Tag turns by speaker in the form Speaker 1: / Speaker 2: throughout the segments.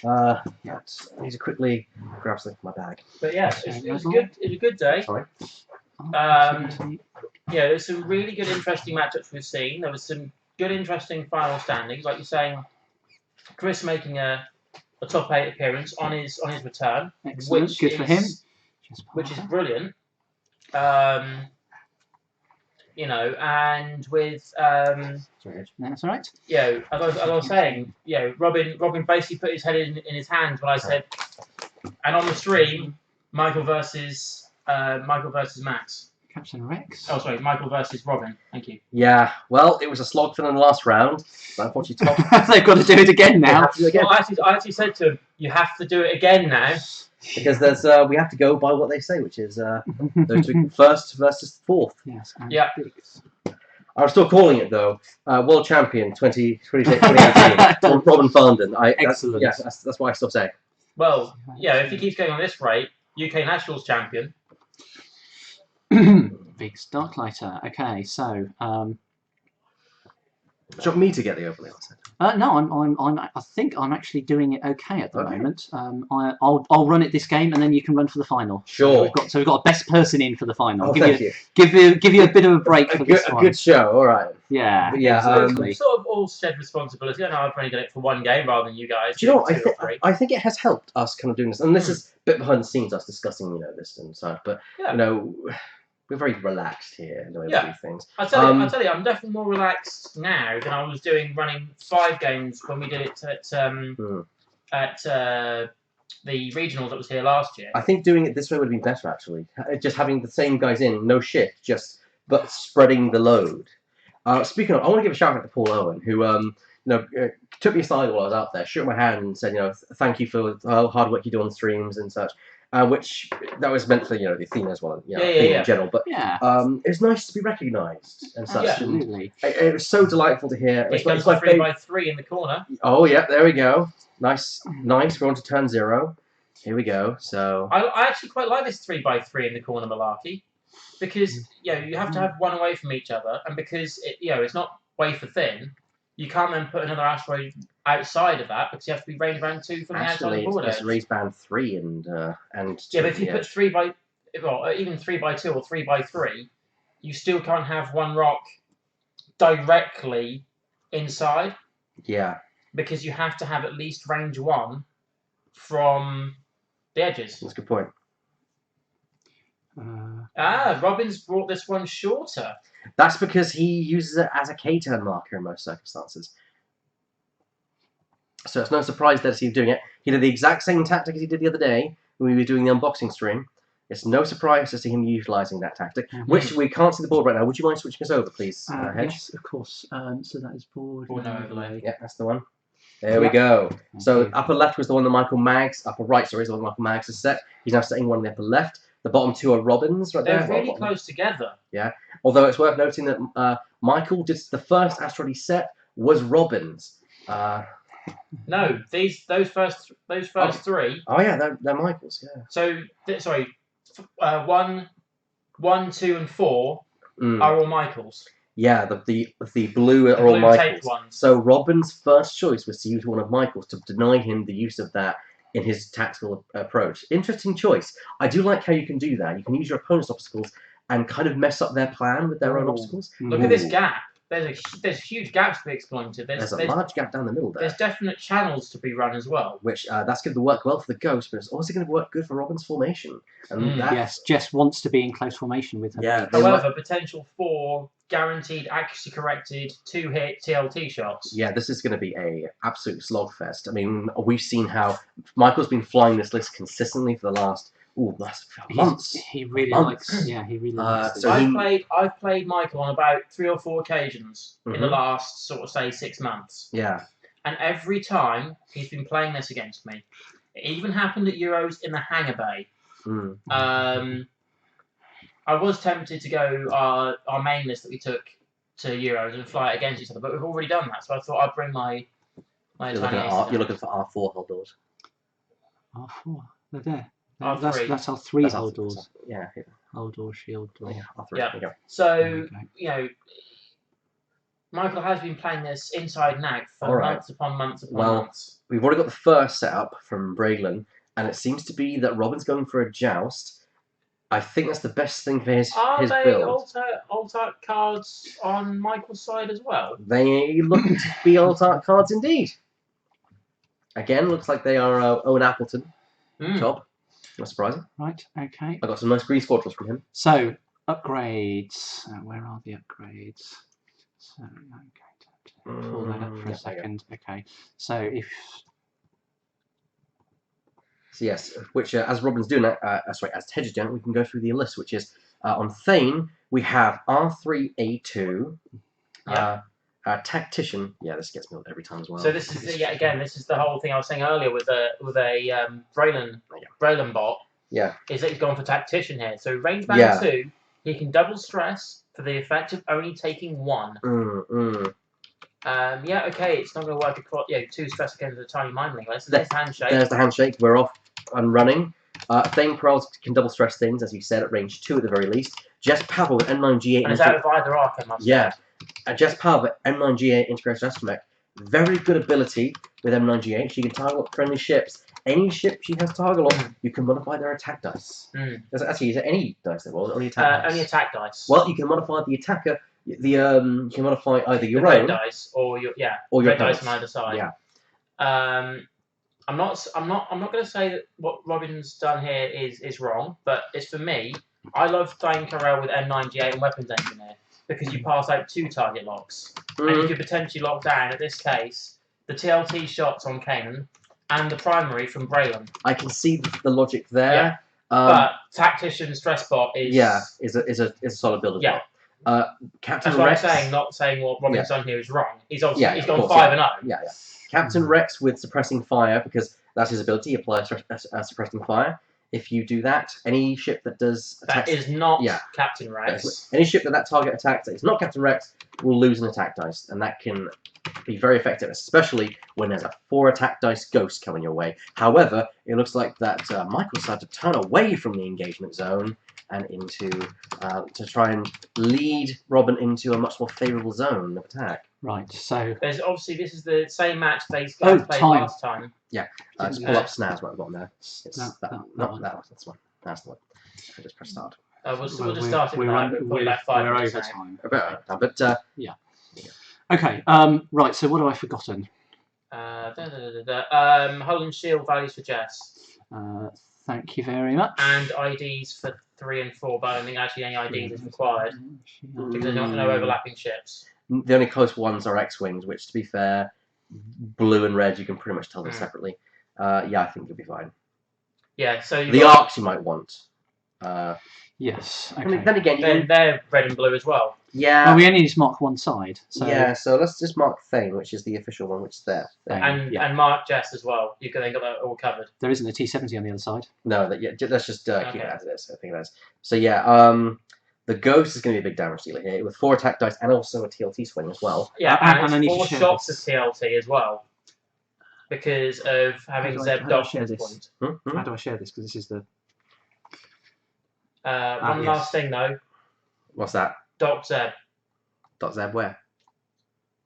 Speaker 1: I need to quickly grab something from my bag.
Speaker 2: But yeah, it was good. It was a good day.
Speaker 1: Sorry.
Speaker 2: Yeah, there's some really good, interesting matchups we've seen. There was some good, interesting final standings, like you're saying. Chris making a top 8 appearance on his return,
Speaker 3: Excellent. Good for him.
Speaker 2: Which is brilliant. You know, and with
Speaker 3: that's all right.
Speaker 2: Yeah, as I was saying, Robin basically put his head in his hands when I said, and on the stream, Michael versus Max.
Speaker 3: Captain Rex.
Speaker 2: Oh, sorry, Michael versus Robin. Thank you.
Speaker 1: Yeah, well, it was a slog for them in the last round, but unfortunately,
Speaker 3: they've got to do it again now.
Speaker 2: Well, I actually said to him, you have to do it again now.
Speaker 1: Because there's we have to go by what they say, which is those two first versus fourth.
Speaker 3: Yes.
Speaker 2: Yeah.
Speaker 1: I'm still calling it though. World Champion 2018. Robin Farndon.
Speaker 3: Excellent.
Speaker 1: That's what I still say.
Speaker 2: Well, yeah, if he keeps going on this rate, UK Nationals champion.
Speaker 3: Big Starklighter. Okay, so.
Speaker 1: Do you want me to get the overlay?
Speaker 3: No, I think I'm actually doing it okay at the moment. I'll run it this game, and then you can run for the final.
Speaker 1: Sure.
Speaker 3: So we've got a best person in for the final.
Speaker 1: Oh, thank you.
Speaker 3: Give you a bit of a break for this one.
Speaker 1: A good show. All right.
Speaker 3: Yeah.
Speaker 2: We sort of all shed responsibility. I know I've only done it for one game rather than you guys.
Speaker 1: Do you know what? I think it has helped us kind of doing this, and this is a bit behind the scenes, us discussing this and stuff. But we're very relaxed here in the way we do things.
Speaker 2: I'll tell you, I'm definitely more relaxed now than I was running 5 games when we did it at the regionals that was here last year.
Speaker 1: I think doing it this way would have been better, actually. Just having the same guys in, no shift, but spreading the load. Speaking of, I want to give a shout out to Paul Owen, who took me aside while I was out there, shook my hand, and said, thank you for the hard work you do on the streams and such. Which that was meant for the Athena as well, Athena in general. But it was nice to be recognised and such.
Speaker 3: Absolutely.
Speaker 1: It was so delightful to hear.
Speaker 2: It's my 3x3 in the corner.
Speaker 1: Oh yeah, there we go. Nice. We're on to turn 0. Here we go. So
Speaker 2: I actually quite like this 3x3 in the corner malarkey because you have to have one away from each other, and because it's not wafer thin, you can't then put another asteroid outside of that because you have to be range band 2 from the outside of the border.
Speaker 1: It's raised band 3 and
Speaker 2: yeah, but if you put even 3x2 or 3x3, you still can't have one rock directly inside.
Speaker 1: Yeah.
Speaker 2: Because you have to have at least range 1 from the edges.
Speaker 1: That's a good point.
Speaker 2: Robin's brought this one shorter.
Speaker 1: That's because he uses it as a K-turn marker in most circumstances. So it's no surprise that he's doing it. He did the exact same tactic as he did the other day when we were doing the unboxing stream. It's no surprise to see him utilising that tactic, which we can't see the board right now. Would you mind switching us over, please, Hedge?
Speaker 3: Yes, of course. So that is board.
Speaker 2: Overlay.
Speaker 1: Yeah, that's the one. There we go. So upper left was the one that Michael Maggs. Upper right, sorry, is the one Michael Maggs has set. He's now setting one in the upper left. The bottom 2 are Robins right there.
Speaker 2: They're really close together.
Speaker 1: Yeah. Although it's worth noting that Michael did the first asteroid he set was Robins.
Speaker 2: No, those first 3.
Speaker 1: Oh yeah, they're Michael's. Yeah.
Speaker 2: So sorry, 1, 2, and 4 are all Michael's.
Speaker 1: Yeah, the blue are all Michael's.
Speaker 2: Ones.
Speaker 1: So Robin's first choice was to use one of Michael's to deny him the use of that in his tactical approach. Interesting choice. I do like how you can do that. You can use your opponent's obstacles and kind of mess up their plan with their own obstacles.
Speaker 2: Look at this gap. There's huge gaps to be exploited.
Speaker 1: There's a large gap down the middle there.
Speaker 2: There's definite channels to be run as well.
Speaker 1: Which that's going to work well for the Ghost, but it's also going to work good for Robin's formation. And
Speaker 3: yes, Jess wants to be in close formation with her.
Speaker 1: Yeah.
Speaker 2: However, potential for guaranteed accuracy corrected 2-hit TLT shots.
Speaker 1: Yeah, this is going to be a absolute slogfest. I mean, we've seen how Michael's been flying this list consistently for the last months.
Speaker 3: He really likes. Yeah, he really likes.
Speaker 1: So
Speaker 2: I've played Michael on about 3 or 4 occasions in the last sort of say 6 months.
Speaker 1: Yeah.
Speaker 2: And every time he's been playing this against me. It even happened at Euros in the Hangar Bay. I was tempted to go our main list that we took to Euros and fly it against each other, but we've already done that, so I thought I'd bring my
Speaker 1: You're looking for R4 hold doors.
Speaker 3: R4? They're there.
Speaker 2: R3.
Speaker 3: That's our 3 hold doors.
Speaker 1: Yeah.
Speaker 3: Hold door, shield door.
Speaker 1: Yeah, R3.
Speaker 2: Yeah.
Speaker 1: There you go.
Speaker 2: So, Michael has been playing this inside Nag for
Speaker 1: All right.
Speaker 2: months upon months upon
Speaker 1: Well,
Speaker 2: months.
Speaker 1: We've already got the first setup from Braylon, and it seems to be that Robin's going for a joust. I think that's the best thing for his
Speaker 2: Are they
Speaker 1: build.
Speaker 2: alt cards on Michael's side as well?
Speaker 1: They look to be alt art cards indeed. Again, looks like they are Owen Appleton. Top. Not surprising.
Speaker 3: Right, okay.
Speaker 1: I got some nice green squadrons from him.
Speaker 3: So, upgrades. Where are the upgrades? So, I'm going to pull that up for a second. Okay, so if...
Speaker 1: So yes, which as Robin's doing that, as Hedge is doing it, we can go through the list, which is on Thane, we have R3A2, Tactician. Yeah, this gets me every time as well.
Speaker 2: So this is this is the whole thing I was saying earlier with a Braylon bot.
Speaker 1: Yeah.
Speaker 2: Is that he's gone for Tactician here? So range band 2, he can double stress for the effect of only taking 1. Yeah, okay, it's not going to work across. 2 stress against a tiny mind link. So there's the handshake.
Speaker 1: There's the handshake. We're off and running. Thane Pearls can double stress things, as you said, at range 2 at the very least. Jess Pavel with N9G8.
Speaker 2: And it's out of either arc, I must say.
Speaker 1: Jess Pavel with N9G8 integrated astromech. Very good ability with M9G8. She can target friendly ships. Any ship she has target on, you can modify their attack dice. Actually, is it any dice there? Well, only attack dice.
Speaker 2: Only attack dice.
Speaker 1: Well, you can modify the attacker. You can modify either your
Speaker 2: red
Speaker 1: own
Speaker 2: dice or your
Speaker 1: red
Speaker 2: dice on either side.
Speaker 1: Yeah.
Speaker 2: I'm not going to say that what Robin's done here is wrong, but it's for me. I love Thane Carell with M9G8 and Weapons Engineer because you pass out 2 target locks, and you could potentially lock down, in this case, the TLT shots on Kanan and the primary from Braylon.
Speaker 1: I can see the logic there.
Speaker 2: Yeah. But Tactician Stress Bot is
Speaker 1: a solid build as well. Captain
Speaker 2: That's what
Speaker 1: Rex.
Speaker 2: I'm saying. Not saying what Robin's done here is wrong. He's obviously he's gone
Speaker 1: course,
Speaker 2: 5-0.
Speaker 1: Yeah. Captain Rex with suppressing fire, because that's his ability. He applies suppressing fire. If you do that, any ship that does attacks,
Speaker 2: that is not Captain Rex.
Speaker 1: Any ship that target attacks that is not Captain Rex will lose an attack dice, and that can be very effective, especially when there's a 4 attack dice ghost coming your way. However, it looks like that Michael decided to turn away from the engagement zone and into to try and lead Robin into a much more favourable zone of attack.
Speaker 3: Right, so...
Speaker 2: There's obviously, this is the same match they played last time.
Speaker 1: Yeah, just pull up snares right at the bottom there. It's
Speaker 3: that
Speaker 1: one. That's the one. That's the one. I just press start.
Speaker 2: We'll just start it now. We're
Speaker 3: over time.
Speaker 1: But
Speaker 3: yeah. Okay, right, so what have I forgotten?
Speaker 2: Hull and shield values for Jess.
Speaker 3: Thank you very much.
Speaker 2: And IDs for 3 and 4, but I don't think actually any IDs is required. Because there's no overlapping ships.
Speaker 1: The only close ones are X-Wings, which, to be fair, blue and red, you can pretty much tell them separately. I think you'll be fine.
Speaker 2: Yeah, so...
Speaker 1: The arcs you might want.
Speaker 3: Yes, okay.
Speaker 1: I mean, then again...
Speaker 2: They're red and blue as well.
Speaker 1: Yeah.
Speaker 3: Well, we only need to mark one side. So...
Speaker 1: Yeah, so let's just mark Thane, which is the official one, which is there.
Speaker 2: And mark Jess as well. You then got that all covered.
Speaker 3: There isn't a T70 on the other side.
Speaker 1: No, let's just keep it as it is. I think that's... So yeah, the Ghost is going to be a big damage dealer here, with 4 attack dice and also a TLT swing as well.
Speaker 2: Yeah, and
Speaker 3: I need
Speaker 2: it's 4
Speaker 3: to
Speaker 2: shots
Speaker 3: this.
Speaker 2: of TLT as well. Because of having Zeb dodge
Speaker 3: share this?
Speaker 2: point.
Speaker 3: How do I share this? Because this is the...
Speaker 2: One last thing though.
Speaker 1: What's that?
Speaker 2: Docked Zeb.
Speaker 1: Dot Zeb where?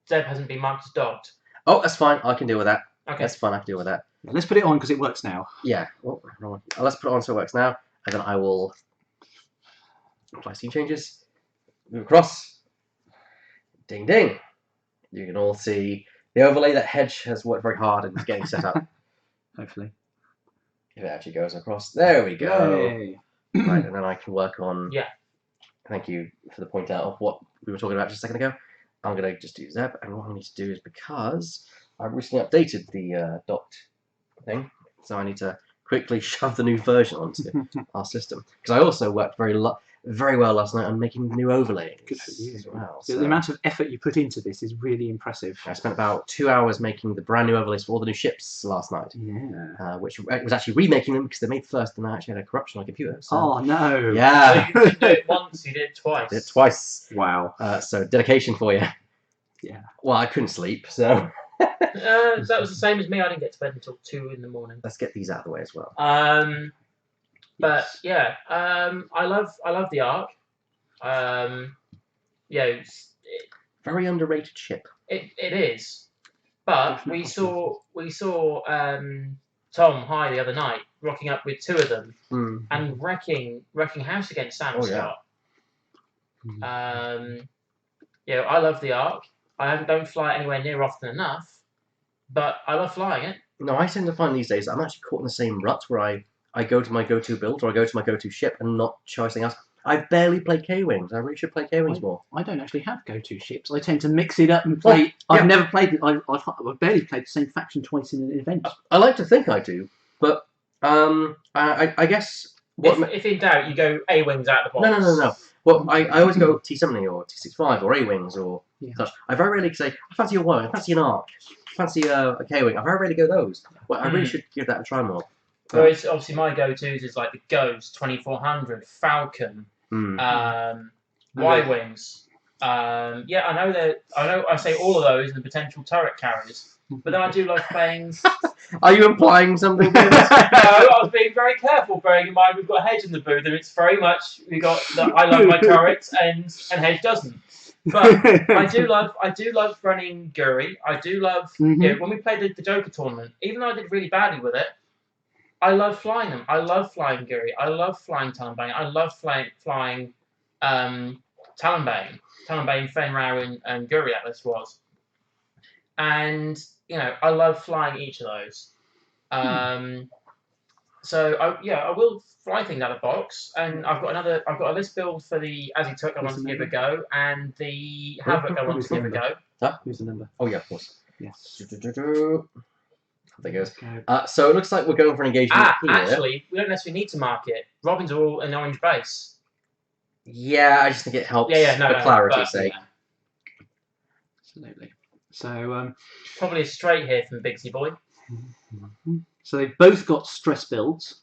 Speaker 2: Zeb hasn't been marked as docked.
Speaker 1: Oh, that's fine. I can deal with that.
Speaker 2: Okay.
Speaker 1: That's fine. I can deal with that.
Speaker 3: Let's put it on because it works now.
Speaker 1: Yeah. Oh, wrong one. Let's put it on so it works now, and then I will apply scene changes. Move across. Ding ding. You can all see the overlay that Hedge has worked very hard and is getting set up.
Speaker 3: Hopefully.
Speaker 1: If it actually goes across. There we go.
Speaker 3: Yay.
Speaker 1: Right, and then I can work on...
Speaker 2: Yeah.
Speaker 1: Thank you for the point out of what we were talking about just a second ago. I'm going to just do Zeb, and what I need to do is, because I recently updated the docked thing, so I need to quickly shove the new version onto our system. Because I also worked very well last night on making new overlays.
Speaker 3: Good for you.
Speaker 1: As well,
Speaker 3: The amount of effort you put into this is really impressive.
Speaker 1: I spent about 2 hours making the brand new overlays for all the new ships last night.
Speaker 3: Yeah.
Speaker 1: Which was actually remaking them because they made first and I actually had a corruption on my computer. So.
Speaker 3: Oh no!
Speaker 1: Yeah.
Speaker 2: So you did it once, you did it twice.
Speaker 1: Did it twice.
Speaker 3: Wow.
Speaker 1: So dedication for you.
Speaker 3: Yeah.
Speaker 1: Well, I couldn't sleep, so.
Speaker 2: That was the same as me. I didn't get to bed until 2 in the morning.
Speaker 1: Let's get these out of the way as well.
Speaker 2: But yeah, I love the arc.
Speaker 1: Very underrated ship.
Speaker 2: It is, but we saw Tom High the other night rocking up with 2 of them and wrecking house against Sam
Speaker 1: Oh,
Speaker 2: Scott. I love the Ark. I don't fly it anywhere near often enough, but I love flying it.
Speaker 1: No, I tend to find these days I'm actually caught in the same rut where I go to my go-to build or I go to my go-to ship and not try anything else. I barely play K-Wings. I really should play K-Wings more.
Speaker 3: I don't actually have go-to ships. I tend to mix it up and play. I've never played it. I've barely played the same faction twice in an event.
Speaker 1: I like to think I do, but I guess...
Speaker 2: If in doubt, you go A-Wings out of the box.
Speaker 1: No. Well, I always go T70 or T65 or A-Wings or such. I very rarely say, I fancy a Y, I fancy an Ark, I fancy a K-Wing. I very rarely go those. Well, I really should give that a try more.
Speaker 2: Whereas obviously my go-tos is like the Ghost, 2400, Falcon, Y-Wings. I know I say all of those and the potential turret carriers, but then I do love playing...
Speaker 1: Are you implying something?
Speaker 2: No, I was being very careful, bearing in mind we've got Hedge in the booth, and it's very much I love my turrets and Hedge doesn't. But I do love running Guri. I do love when we played the Joker tournament, even though I did really badly with it, I love flying them. I love flying Guri. I love flying Talonbane. I love flying Talonbane, Fenrir, and Guri Atlas was. And I love flying each of those. So I will fly things out of the box, and I've got a list build for the As He Took I want to give a go, and the Havoc I want to give a go.
Speaker 3: Who's the number?
Speaker 1: Oh yeah, of course.
Speaker 3: Yes.
Speaker 1: There goes. So it looks like we're going for an engagement here.
Speaker 2: Actually, we don't necessarily need to mark it. Robins are all an orange base.
Speaker 1: Yeah, I just think it helps for clarity's sake.
Speaker 3: Yeah. Absolutely. So
Speaker 2: probably a straight here from Bigsy Boy.
Speaker 3: So they've both got stress builds.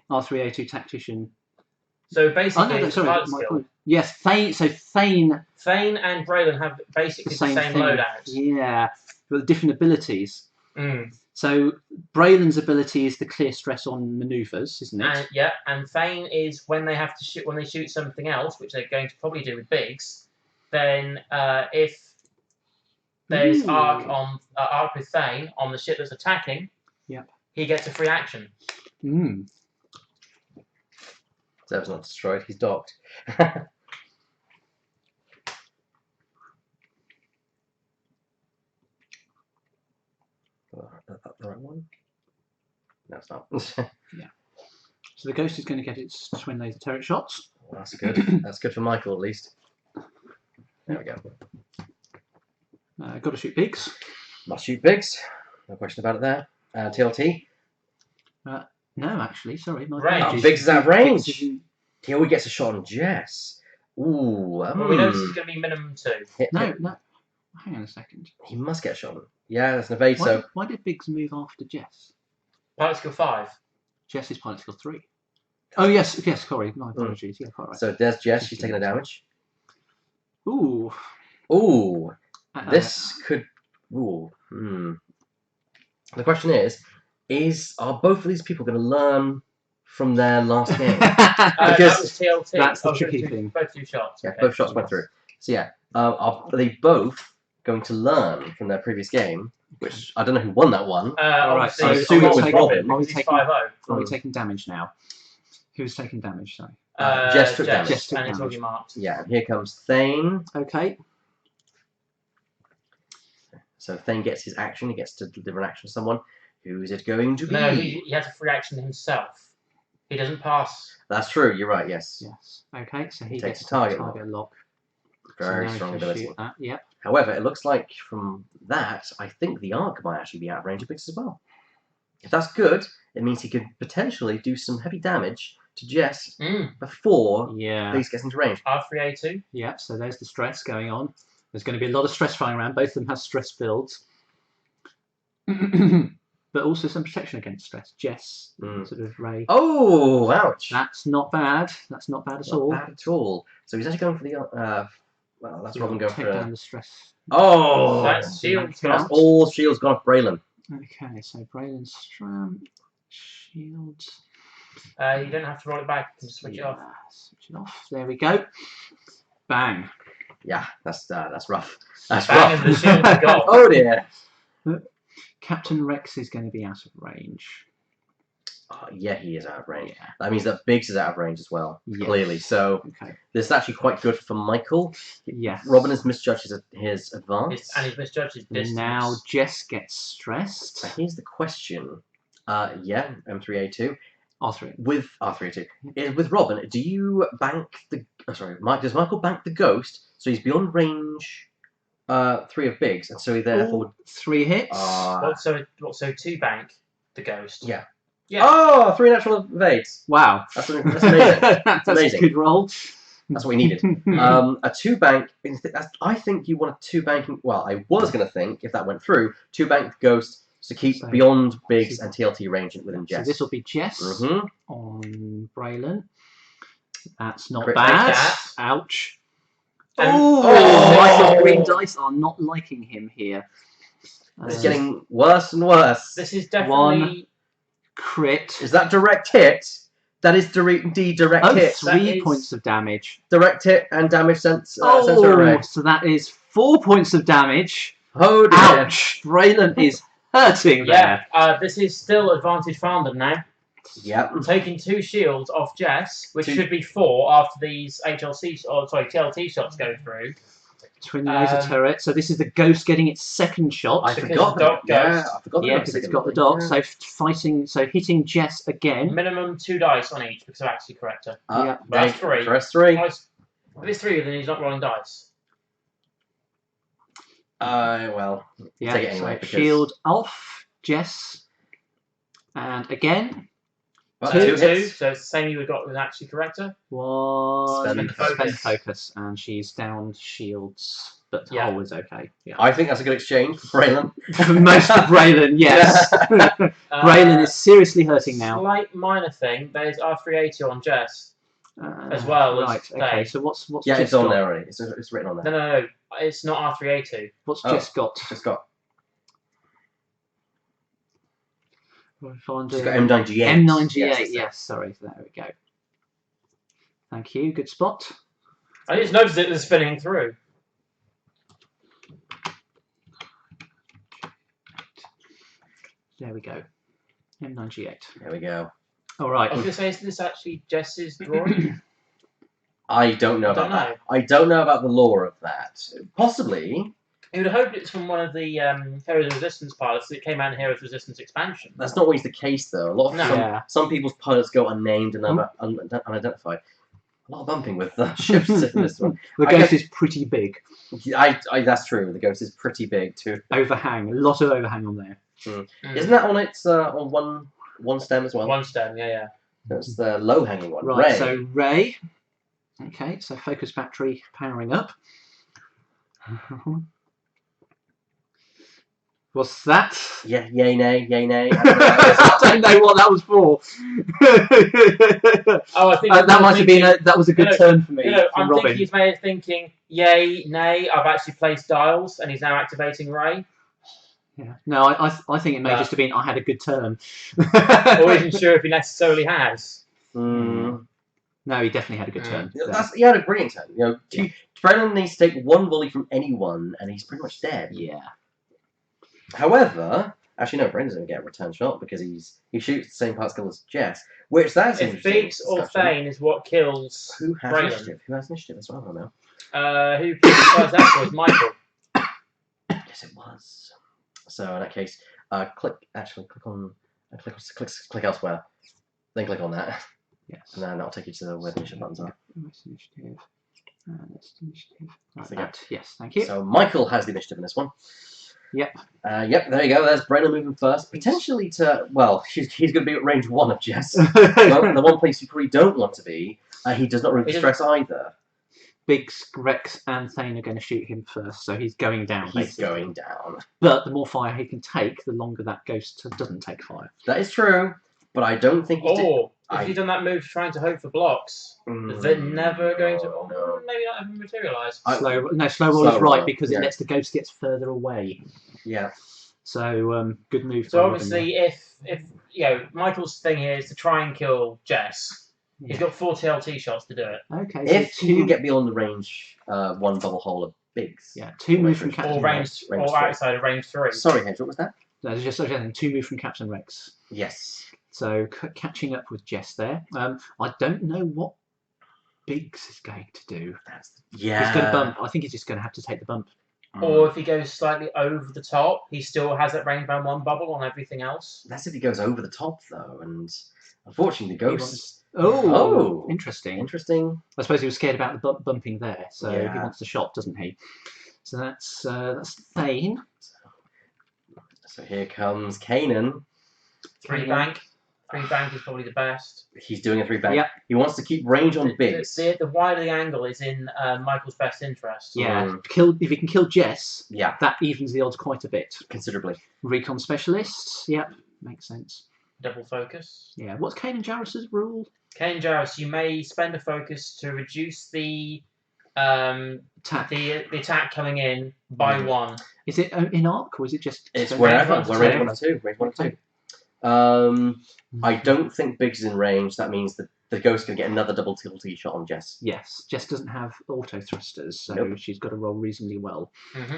Speaker 3: R3A2 Tactician.
Speaker 2: So basically,
Speaker 3: yes, Thane. So Thane
Speaker 2: and Braylon have basically the same loadout.
Speaker 3: Yeah, but different abilities. So Braylon's ability is to clear stress on manoeuvres, isn't it?
Speaker 2: And Thane is when they have to shoot something else, which they're going to probably do with Biggs. Then if there's arc with Thane on the ship that's attacking, he gets a free action.
Speaker 1: Zeb's not destroyed, he's docked. The right one? No, it's not.
Speaker 3: Yeah. So the Ghost is going to get its twin laser turret shots.
Speaker 1: Well, that's good. That's good for Michael, at least. There we go.
Speaker 3: Got to shoot Biggs.
Speaker 1: Must shoot Biggs. No question about it there. TLT.
Speaker 3: No, actually, sorry.
Speaker 1: Biggs is out of range. He always gets a shot on Jess. Ooh.
Speaker 2: Well, we know this is going to be minimum 2.
Speaker 3: No. Hang on a second.
Speaker 1: He must get a shot on. Yeah, that's an evade.
Speaker 3: Why did Biggs move after Jess?
Speaker 2: Pilot skill 5.
Speaker 3: Jess is pilot skill 3. Oh yes, sorry. My apologies. Yeah, quite right.
Speaker 1: So there's Jess. She's taking the damage.
Speaker 3: Ooh.
Speaker 1: This could. Ooh. The question is are both of these people going to learn from their last game?
Speaker 2: That was TLT.
Speaker 3: That's the tricky thing.
Speaker 2: Both 2 shots.
Speaker 1: Yeah, both shots went through. So yeah, are they both going to learn from their previous game? Which I don't know who won that one.
Speaker 3: Alright, so
Speaker 1: assume it was Robin.
Speaker 3: Are we taking damage now? Who's taking damage? Sorry.
Speaker 1: Jess took damage.
Speaker 3: Jess took
Speaker 2: and it's
Speaker 3: damage.
Speaker 2: already marked.
Speaker 1: Yeah, and here comes Thane.
Speaker 3: Okay.
Speaker 1: So Thane gets his action. He gets to deliver an action to someone. Who is it going to be?
Speaker 2: No, he has a free action himself. He doesn't pass.
Speaker 1: That's true. You're right. Yes.
Speaker 3: Okay, so he
Speaker 1: takes
Speaker 3: gets
Speaker 1: a target
Speaker 3: lock.
Speaker 1: Very
Speaker 3: so
Speaker 1: strong ability.
Speaker 3: Yep.
Speaker 1: However, it looks like from that, I think the Arc might actually be out of range of Biggs as well. If that's good, it means he could potentially do some heavy damage to Jess before Biggs gets into range.
Speaker 2: R3A2.
Speaker 3: Yep. So there's the stress going on. There's going to be a lot of stress flying around. Both of them have stress builds. But also some protection against stress. Jess, sort of Ray.
Speaker 1: Oh, ouch!
Speaker 3: That's not bad. That's not bad at all.
Speaker 1: Not bad at all. So he's actually going for the. Well, that's Robin going for
Speaker 3: down the stress.
Speaker 1: Oh,
Speaker 2: that's shield.
Speaker 1: That's all shields gone off Braylon.
Speaker 3: Okay, so Braylon's Stram, shield.
Speaker 2: You don't have to roll it back. You can switch it off.
Speaker 3: Switch it off. There we go. Bang.
Speaker 1: Yeah, that's rough. That's
Speaker 2: Banging the
Speaker 1: rough.
Speaker 2: shield to goal.
Speaker 1: Oh dear.
Speaker 3: Captain Rex is going to be out of range.
Speaker 1: Yeah, he is out of range.
Speaker 3: Yeah.
Speaker 1: That means that Biggs is out of range as well,
Speaker 3: Yes.
Speaker 1: clearly. So
Speaker 3: Okay.
Speaker 1: this is actually quite good for Michael.
Speaker 3: Yes.
Speaker 1: Robin has misjudged his advance.
Speaker 2: And he's misjudged his distance.
Speaker 3: Now Jess gets stressed.
Speaker 1: Here's the question. Yeah, M3A2.
Speaker 3: R3.
Speaker 1: With R3A2. With Robin, do you bank the... does Michael bank the ghost, so he's beyond range 3 of Biggs, and so he therefore...
Speaker 3: 3 hits.
Speaker 2: So 2 bank the ghost?
Speaker 1: Yeah.
Speaker 2: Yeah.
Speaker 1: Oh, 3 natural evades.
Speaker 3: Wow.
Speaker 1: That's amazing.
Speaker 3: That's
Speaker 1: amazing.
Speaker 3: a good roll.
Speaker 1: That's what we needed. A 2 bank. I think you want a 2 banking. Well, I was going to think if that went through, 2 bank ghost to keep beyond Biggs and TLT range within Jess.
Speaker 3: So this will be Jess on Braylon. That's not
Speaker 1: Critical
Speaker 3: bad.
Speaker 2: that.
Speaker 3: Ouch.
Speaker 1: Oh!
Speaker 3: Michael's green dice are not liking him here.
Speaker 1: It's getting worse and worse.
Speaker 2: This is definitely...
Speaker 3: 1 crit.
Speaker 1: Is that direct hit? That is direct hit.
Speaker 3: 3 points of damage.
Speaker 1: Direct hit and damage sensor
Speaker 3: Oh,
Speaker 1: array.
Speaker 3: so that is 4 points of damage.
Speaker 1: Oh dear.
Speaker 3: Ouch. Braylon is hurting there.
Speaker 2: Yeah, this is still advantage founded now.
Speaker 1: Yep.
Speaker 2: I'm taking 2 shields off Jess, which
Speaker 1: 2.
Speaker 2: should be 4 after these TLT shots go through.
Speaker 3: Twin laser turret. So this is the ghost getting its 2nd shot.
Speaker 1: I forgot that. Yeah, I forgot that.
Speaker 3: Yeah, because it's got the dot.
Speaker 1: Yeah.
Speaker 3: So hitting Jess again.
Speaker 2: Minimum 2 dice on each because of Axie Corrector.
Speaker 3: Yeah.
Speaker 2: That's 3.
Speaker 1: Press 3.
Speaker 2: If it's 3, then he's not rolling dice.
Speaker 1: Well,
Speaker 3: Yeah,
Speaker 1: take it anyway.
Speaker 3: so shield off, Jess. And again.
Speaker 1: Well,
Speaker 2: 2
Speaker 1: 2 hits.
Speaker 2: So it's the same you would got with Axie Corrector.
Speaker 3: 1
Speaker 1: Spend
Speaker 3: focus, and she's down shields, but
Speaker 2: Yeah.
Speaker 3: hull is okay. Yeah.
Speaker 1: I think that's a good exchange for Braylon.
Speaker 3: For most of Braylon, yes. Braylon is seriously hurting now.
Speaker 2: Slight minor thing. There's R380 on Jess as well.
Speaker 3: Right.
Speaker 2: As
Speaker 3: Okay.
Speaker 2: Dave.
Speaker 3: So what's
Speaker 1: Yeah,
Speaker 3: Jess
Speaker 1: it's on
Speaker 3: got?
Speaker 1: there already. It's written on there.
Speaker 2: No. It's not R380.
Speaker 3: What's
Speaker 1: Oh.
Speaker 3: Jess got?
Speaker 1: It's got
Speaker 3: Find
Speaker 1: She's got M9G8.
Speaker 3: M9G8, yes, sorry, there we go. Thank you, good spot.
Speaker 2: I just noticed it was spinning through.
Speaker 3: There we go. M9G8.
Speaker 1: There we go.
Speaker 3: Alright.
Speaker 2: I was going to say, is this actually Jess's drawing?
Speaker 1: I don't know
Speaker 2: I
Speaker 1: about
Speaker 2: don't
Speaker 1: that.
Speaker 2: know.
Speaker 1: I don't know about the lore of that. Possibly.
Speaker 2: You would have hoped it's from one of the Heroes of Resistance pilots that came out in Heroes of Resistance expansion.
Speaker 1: That's not always the case, though. A lot of
Speaker 2: No.
Speaker 1: some people's pilots go unnamed and unidentified. A lot of bumping with ships in this one.
Speaker 3: The ghost is pretty big.
Speaker 1: That's true. The ghost is pretty big too.
Speaker 3: Overhang, a lot of overhang on there.
Speaker 1: Isn't that on its on one stem as well?
Speaker 2: One stem, yeah.
Speaker 1: That's the low hanging one.
Speaker 3: Right,
Speaker 1: Ray.
Speaker 3: so Ray. Okay, so focus battery powering up. What's that?
Speaker 1: Yeah, yay nay.
Speaker 3: I don't know what that was for.
Speaker 2: Oh, I think
Speaker 3: that might have been that was a good turn for me.
Speaker 2: I'm
Speaker 3: Robin.
Speaker 2: thinking he's made of thinking, yay, nay, I've actually placed dials, and he's now activating Ray.
Speaker 3: Yeah. No, I think it may just have been I had a good turn.
Speaker 2: Or isn't sure if he necessarily has.
Speaker 3: No, he definitely had a good turn.
Speaker 1: He had a brilliant turn. You know, Brennan needs to take 1 volley from anyone, and he's pretty much dead.
Speaker 3: Yeah.
Speaker 1: However, actually no, Brendan's going to get a return shot because he shoots the same particle as Jess, which that's
Speaker 2: If Biggs or Thane is what kills
Speaker 1: Who has
Speaker 2: Braylon.
Speaker 1: initiative? Who has initiative as well? I don't know.
Speaker 2: Who killed the first that was Michael.
Speaker 1: Yes, it was. So in that case, click elsewhere, then click on that,
Speaker 3: Yes.
Speaker 1: and then that'll take you to where the initiative buttons are.
Speaker 3: Initiative. That's initiative.
Speaker 1: That's
Speaker 3: Like
Speaker 1: the
Speaker 3: that. Yes, thank you.
Speaker 1: So Michael has the initiative in this one.
Speaker 3: Yep.
Speaker 1: Yep, there you go. There's Brennan moving first. Potentially to, well, he's going to be at range 1 of Jess. Well, the one place you probably don't want to be, he does not really stress either.
Speaker 3: Biggs, Rex, and Thane are going to shoot him first, so he's going down.
Speaker 1: He's
Speaker 3: basically.
Speaker 1: going down.
Speaker 3: But the more fire he can take, the longer that ghost doesn't take fire.
Speaker 1: That is true, but I don't think he's...
Speaker 2: Or, if he's done that move trying to hope for blocks, they're never going to... maybe not ever materialise.
Speaker 3: Slow roll is right, because it lets the ghost get further away.
Speaker 1: Yeah.
Speaker 3: So, good move.
Speaker 2: So obviously, if you know, Michael's thing here is to try and kill Jess, He's got 4 TLT shots to do it.
Speaker 3: Okay.
Speaker 1: If
Speaker 3: so
Speaker 1: he can
Speaker 3: two,
Speaker 1: get beyond the range, one bubble hole of Biggs.
Speaker 3: yeah, 2 move from
Speaker 1: Or
Speaker 3: Captain
Speaker 2: Or
Speaker 3: Rex.
Speaker 2: range,
Speaker 1: range
Speaker 2: or
Speaker 1: three.
Speaker 2: outside of range 3.
Speaker 1: Sorry, Hedge, what was that?
Speaker 3: No, there's just suggesting 2 move from Captain Rex.
Speaker 1: Yes.
Speaker 3: So catching up with Jess there. I don't know what Biggs is going to do.
Speaker 1: Yeah.
Speaker 3: He's going to bump. I think he's just going to have to take the bump.
Speaker 2: Or if he goes slightly over the top, he still has that range bound 1 bubble on everything else.
Speaker 1: That's if he goes over the top, though, and unfortunately, the ghost.
Speaker 3: Oh, interesting.
Speaker 1: Interesting.
Speaker 3: I suppose he was scared about the bumping there, so he
Speaker 1: Yeah.
Speaker 3: wants the shot, doesn't he? So that's Thane.
Speaker 1: So here comes Kanan.
Speaker 2: 3 bank. 3 bank is probably the best.
Speaker 1: He's doing a 3 bank.
Speaker 3: Yep.
Speaker 1: He wants to keep range on Biggs.
Speaker 2: The wider the angle is in Michael's best interest.
Speaker 3: Yeah, if he can kill Jess,
Speaker 1: Yeah,
Speaker 3: that evens the odds quite a bit.
Speaker 1: considerably.
Speaker 3: Recon specialists, yep, makes sense.
Speaker 2: Double focus.
Speaker 3: Yeah, what's Kanan Jarrus's rule?
Speaker 2: Kane Jarrus, you may spend a focus to reduce the
Speaker 3: Attack.
Speaker 2: the attack coming in by 1.
Speaker 3: Is it in arc or is it just?
Speaker 1: It's
Speaker 3: spend-
Speaker 1: wherever. We're range
Speaker 3: Okay.
Speaker 1: 1 or 2. Range 1 or 2. I don't think Biggs is in range. That means that the ghost can get another double TLT shot on Jess.
Speaker 3: Yes, Jess doesn't have auto thrusters, so
Speaker 1: Nope.
Speaker 3: she's got to roll reasonably well.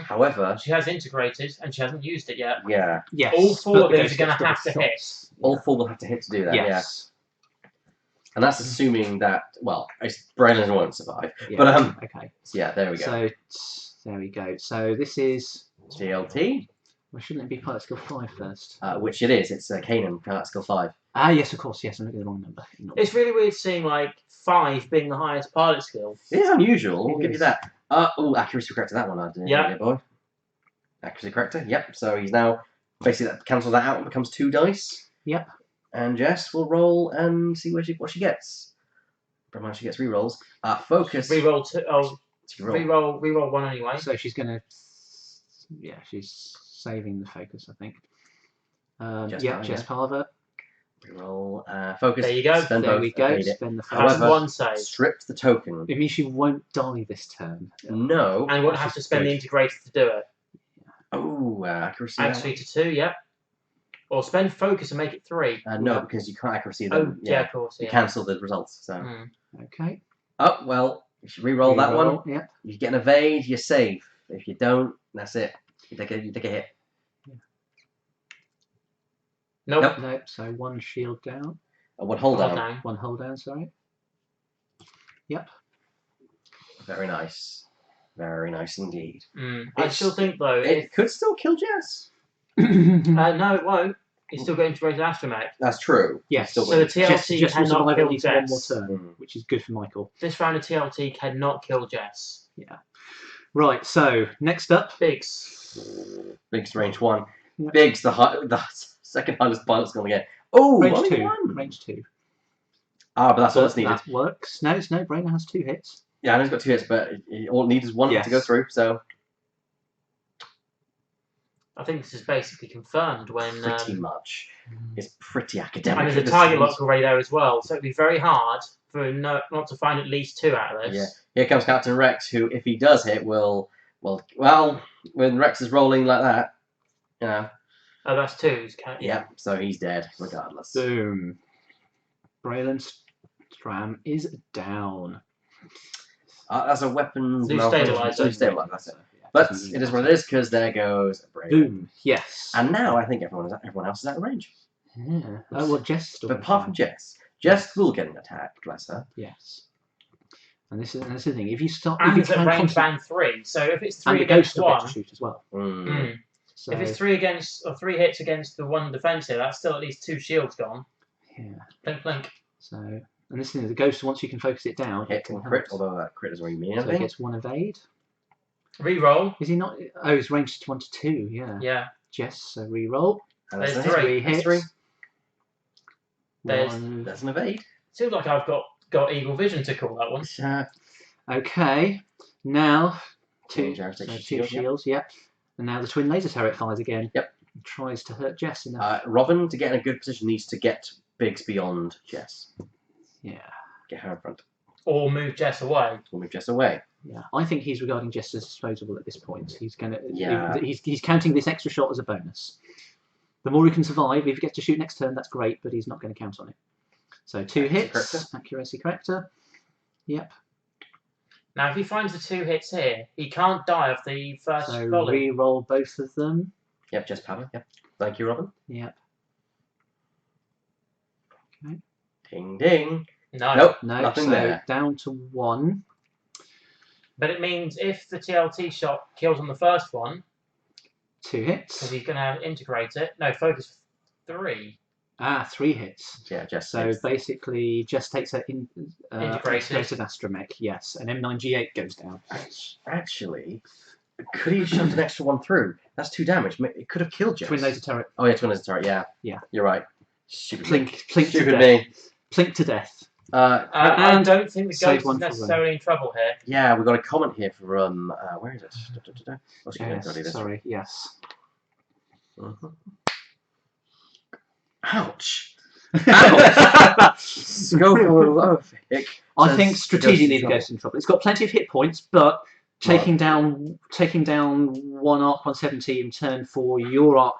Speaker 1: However,
Speaker 2: She has integrated and she hasn't used it yet.
Speaker 1: yeah,
Speaker 3: Yes,
Speaker 2: All 4
Speaker 3: but
Speaker 2: of
Speaker 3: the
Speaker 2: these
Speaker 3: ghost
Speaker 2: are going to
Speaker 3: gets
Speaker 2: have to
Speaker 3: double
Speaker 2: hit.
Speaker 3: shots.
Speaker 1: all 4 will have to hit to do that. Yeah,
Speaker 3: Yes.
Speaker 1: and that's assuming that Braylon won't survive.
Speaker 3: Yeah.
Speaker 1: But
Speaker 3: okay.
Speaker 1: so yeah, there we go.
Speaker 3: So there we go. So this is.
Speaker 1: TLT,
Speaker 3: Well, shouldn't it be pilot skill 5 first?
Speaker 1: which it is. It's Kanan, pilot skill 5.
Speaker 3: Ah, yes, of course. Yes, I'm looking at the wrong number.
Speaker 2: It's really weird seeing like 5 being the highest pilot skill.
Speaker 1: It is unusual. We'll
Speaker 3: It
Speaker 1: give you
Speaker 3: is.
Speaker 1: that. Oh, accuracy corrector. That one I did.
Speaker 2: Yeah.
Speaker 1: Yeah, boy. Accuracy corrector. Yep. So he's now basically that cancels that out and becomes 2 dice.
Speaker 3: Yep.
Speaker 1: And Jess will roll and see what she gets. Pretty much she gets re-rolls. Focus.
Speaker 2: Reroll 2. Oh,
Speaker 1: So you roll.
Speaker 2: reroll 1 anyway.
Speaker 3: So she's going to. Yeah, she's saving the focus, I think.
Speaker 1: Jess
Speaker 3: Yeah,
Speaker 1: Parver.
Speaker 3: Jess Parver.
Speaker 1: Re-roll. Focus.
Speaker 2: There you go.
Speaker 1: Spend
Speaker 3: There
Speaker 1: both.
Speaker 3: we go.
Speaker 1: Evade it.
Speaker 3: Spend the
Speaker 2: That's
Speaker 1: However,
Speaker 2: 1 save.
Speaker 1: stripped the token.
Speaker 3: It means she won't die this turn.
Speaker 1: No.
Speaker 2: And won't
Speaker 1: which
Speaker 2: have
Speaker 1: is
Speaker 2: to spend
Speaker 1: good.
Speaker 2: the integrator to do it.
Speaker 1: Oh, accuracy.
Speaker 2: Accuracy to 2, yep. Or spend focus and make it 3.
Speaker 1: No, because you can't accuracy
Speaker 2: Oh,
Speaker 1: them.
Speaker 2: yeah, of course.
Speaker 1: You
Speaker 2: Yeah.
Speaker 1: cancel the results. So.
Speaker 2: Mm.
Speaker 3: Okay.
Speaker 1: Oh well, you should re-roll that one.
Speaker 3: Reroll, yeah.
Speaker 1: You get an evade, you're safe. If you don't, that's it. You take a hit.
Speaker 2: Nope.
Speaker 1: Nope.
Speaker 3: No, so 1 shield down.
Speaker 1: One hold
Speaker 2: Hold
Speaker 1: down.
Speaker 2: down.
Speaker 3: 1 hold down, sorry. Yep.
Speaker 1: Very nice. Very nice indeed.
Speaker 2: I still think though,
Speaker 1: It could still kill Jess.
Speaker 2: no, it won't. He's still going to raise astromech.
Speaker 1: That's true.
Speaker 3: Yes.
Speaker 1: Still
Speaker 2: So the
Speaker 1: wins.
Speaker 2: TLT
Speaker 3: Jess will
Speaker 2: cannot
Speaker 3: survive at
Speaker 2: kill
Speaker 3: least 1 more
Speaker 2: Jess.
Speaker 3: turn,
Speaker 1: Mm.
Speaker 3: which is good for Michael.
Speaker 2: This round of TLT cannot kill Jess.
Speaker 3: Yeah. Right, so next up.
Speaker 2: Biggs.
Speaker 1: Biggs range 1.
Speaker 3: Yep.
Speaker 1: Biggs the second highest pilot's going to get. Oh,
Speaker 3: Range
Speaker 1: only
Speaker 3: 2.
Speaker 1: 1.
Speaker 3: Range 2.
Speaker 1: Ah, but that's all that's needed.
Speaker 3: That works. No, it's no. Brainer has 2 hits.
Speaker 1: Yeah, I know he's got 2 hits, but all it needs is 1
Speaker 3: Yes.
Speaker 1: to go through. So
Speaker 2: I think this is basically confirmed when.
Speaker 1: pretty much. It's pretty
Speaker 2: And
Speaker 1: academic.
Speaker 2: there's
Speaker 1: at
Speaker 2: a
Speaker 1: this
Speaker 2: target
Speaker 1: stage.
Speaker 2: lock already there as well, so it'd be very hard for not to find at least 2 out of this.
Speaker 1: Yeah. Here comes Captain Rex, who, if he does hit, will well, when Rex is rolling like that, you know.
Speaker 2: Oh, that's 2s.
Speaker 1: Yeah, so he's dead regardless.
Speaker 3: Boom. Braylon Stram is down.
Speaker 1: That's a weapons
Speaker 2: Zoo
Speaker 1: malfunction.
Speaker 2: stabilizer.
Speaker 1: Zoo stabilizer, that's it.
Speaker 3: Yeah,
Speaker 1: But
Speaker 3: doesn't
Speaker 1: it is
Speaker 3: really
Speaker 1: what it is because there goes Braylon.
Speaker 3: Boom. Yes.
Speaker 1: And now I think everyone else is out of range.
Speaker 3: Yeah. Oh, well, Jess still.
Speaker 1: But apart from Jess. Jess will get an attack, bless her.
Speaker 3: Yes. And this is the thing. If you start,
Speaker 2: And
Speaker 3: if you
Speaker 2: it's at
Speaker 3: can
Speaker 2: range
Speaker 3: concentrate,
Speaker 2: band 3, so if it's
Speaker 3: and
Speaker 2: 3
Speaker 3: the ghost
Speaker 2: against
Speaker 3: will get
Speaker 2: 1.
Speaker 3: to shoot as well.
Speaker 1: Mm.
Speaker 3: So,
Speaker 2: If it's 3 against or 3 hits against the 1 defensive, that's still at least 2 shields gone.
Speaker 3: yeah.
Speaker 2: Blink, blink.
Speaker 3: So, and this thing, the ghost, once you can focus it down,
Speaker 1: Hit
Speaker 3: it can
Speaker 1: and crit,
Speaker 3: hurt.
Speaker 1: although that crit doesn't really mean
Speaker 3: So he
Speaker 1: anything.
Speaker 3: gets 1 evade.
Speaker 2: Reroll.
Speaker 3: Is he not? Oh, he's ranged 1 to 2. Yeah.
Speaker 2: Yeah.
Speaker 3: Jess, so re-roll.
Speaker 1: And that's
Speaker 2: There's
Speaker 1: a hit.
Speaker 2: 3.
Speaker 3: Hits.
Speaker 1: That's 3.
Speaker 2: There's-
Speaker 3: One.
Speaker 1: That's an evade.
Speaker 2: Seems like I've got eagle vision to call that one.
Speaker 3: Okay. Now, 2
Speaker 1: Jared takes
Speaker 3: so
Speaker 1: your
Speaker 3: 2
Speaker 1: shield,
Speaker 3: shields. Yep. And now the twin laser turret fires again.
Speaker 1: Yep.
Speaker 3: Tries to hurt Jess enough.
Speaker 1: Robin, to get in a good position, needs to get Biggs beyond Jess.
Speaker 3: Yeah.
Speaker 1: Get her in front.
Speaker 2: Or move Jess away.
Speaker 1: We'll move Jess away.
Speaker 3: Yeah, I think he's regarding Jess as disposable at this point. He's gonna.
Speaker 1: Yeah.
Speaker 3: He's counting this extra shot as a bonus. The more he can survive, if he gets to shoot next turn, that's great. But he's not going to count on it. So 2
Speaker 1: Accuracy
Speaker 3: hits,
Speaker 1: corrector.
Speaker 3: accuracy corrector. Yep.
Speaker 2: Now, if he finds the 2 hits here, he can't die of the first
Speaker 3: So
Speaker 2: volley.
Speaker 3: re-roll both of them.
Speaker 1: Yep, just power. Yep. Thank you, Robin.
Speaker 3: Yep. Okay.
Speaker 1: Ding ding.
Speaker 2: No.
Speaker 1: Nope.
Speaker 3: No,
Speaker 1: Nothing
Speaker 3: so
Speaker 1: there.
Speaker 3: down to 1.
Speaker 2: But it means if the TLT shot kills on the first one,
Speaker 3: 2
Speaker 2: because
Speaker 3: hits.
Speaker 2: he's going to integrate it. No, focus 3.
Speaker 3: 3 hits.
Speaker 1: Yeah, just
Speaker 3: So basically, just takes an integrated astromech, yes, and M9G8 goes down.
Speaker 1: Actually, could he have shoved an extra one through? That's 2 damage. It could have killed Jess.
Speaker 3: Twin laser turret.
Speaker 1: Oh yeah, twin laser turret. Yeah.
Speaker 3: Yeah.
Speaker 1: You're right. Stupid me.
Speaker 3: Plink to
Speaker 1: Stupid
Speaker 3: death.
Speaker 1: me.
Speaker 3: Plink to death.
Speaker 2: I don't think the
Speaker 3: save
Speaker 2: ghost
Speaker 3: one
Speaker 2: is
Speaker 3: for
Speaker 2: necessarily in trouble here.
Speaker 1: Yeah, we got a comment here from where is it? What's he doing?
Speaker 3: Yes, sorry, yes.
Speaker 1: Ouch! Ouch! Go for a low pick.
Speaker 3: I think strategically the ghost is in trouble. It's got plenty of hit points, but taking down 1 arc 170 in turn for your arc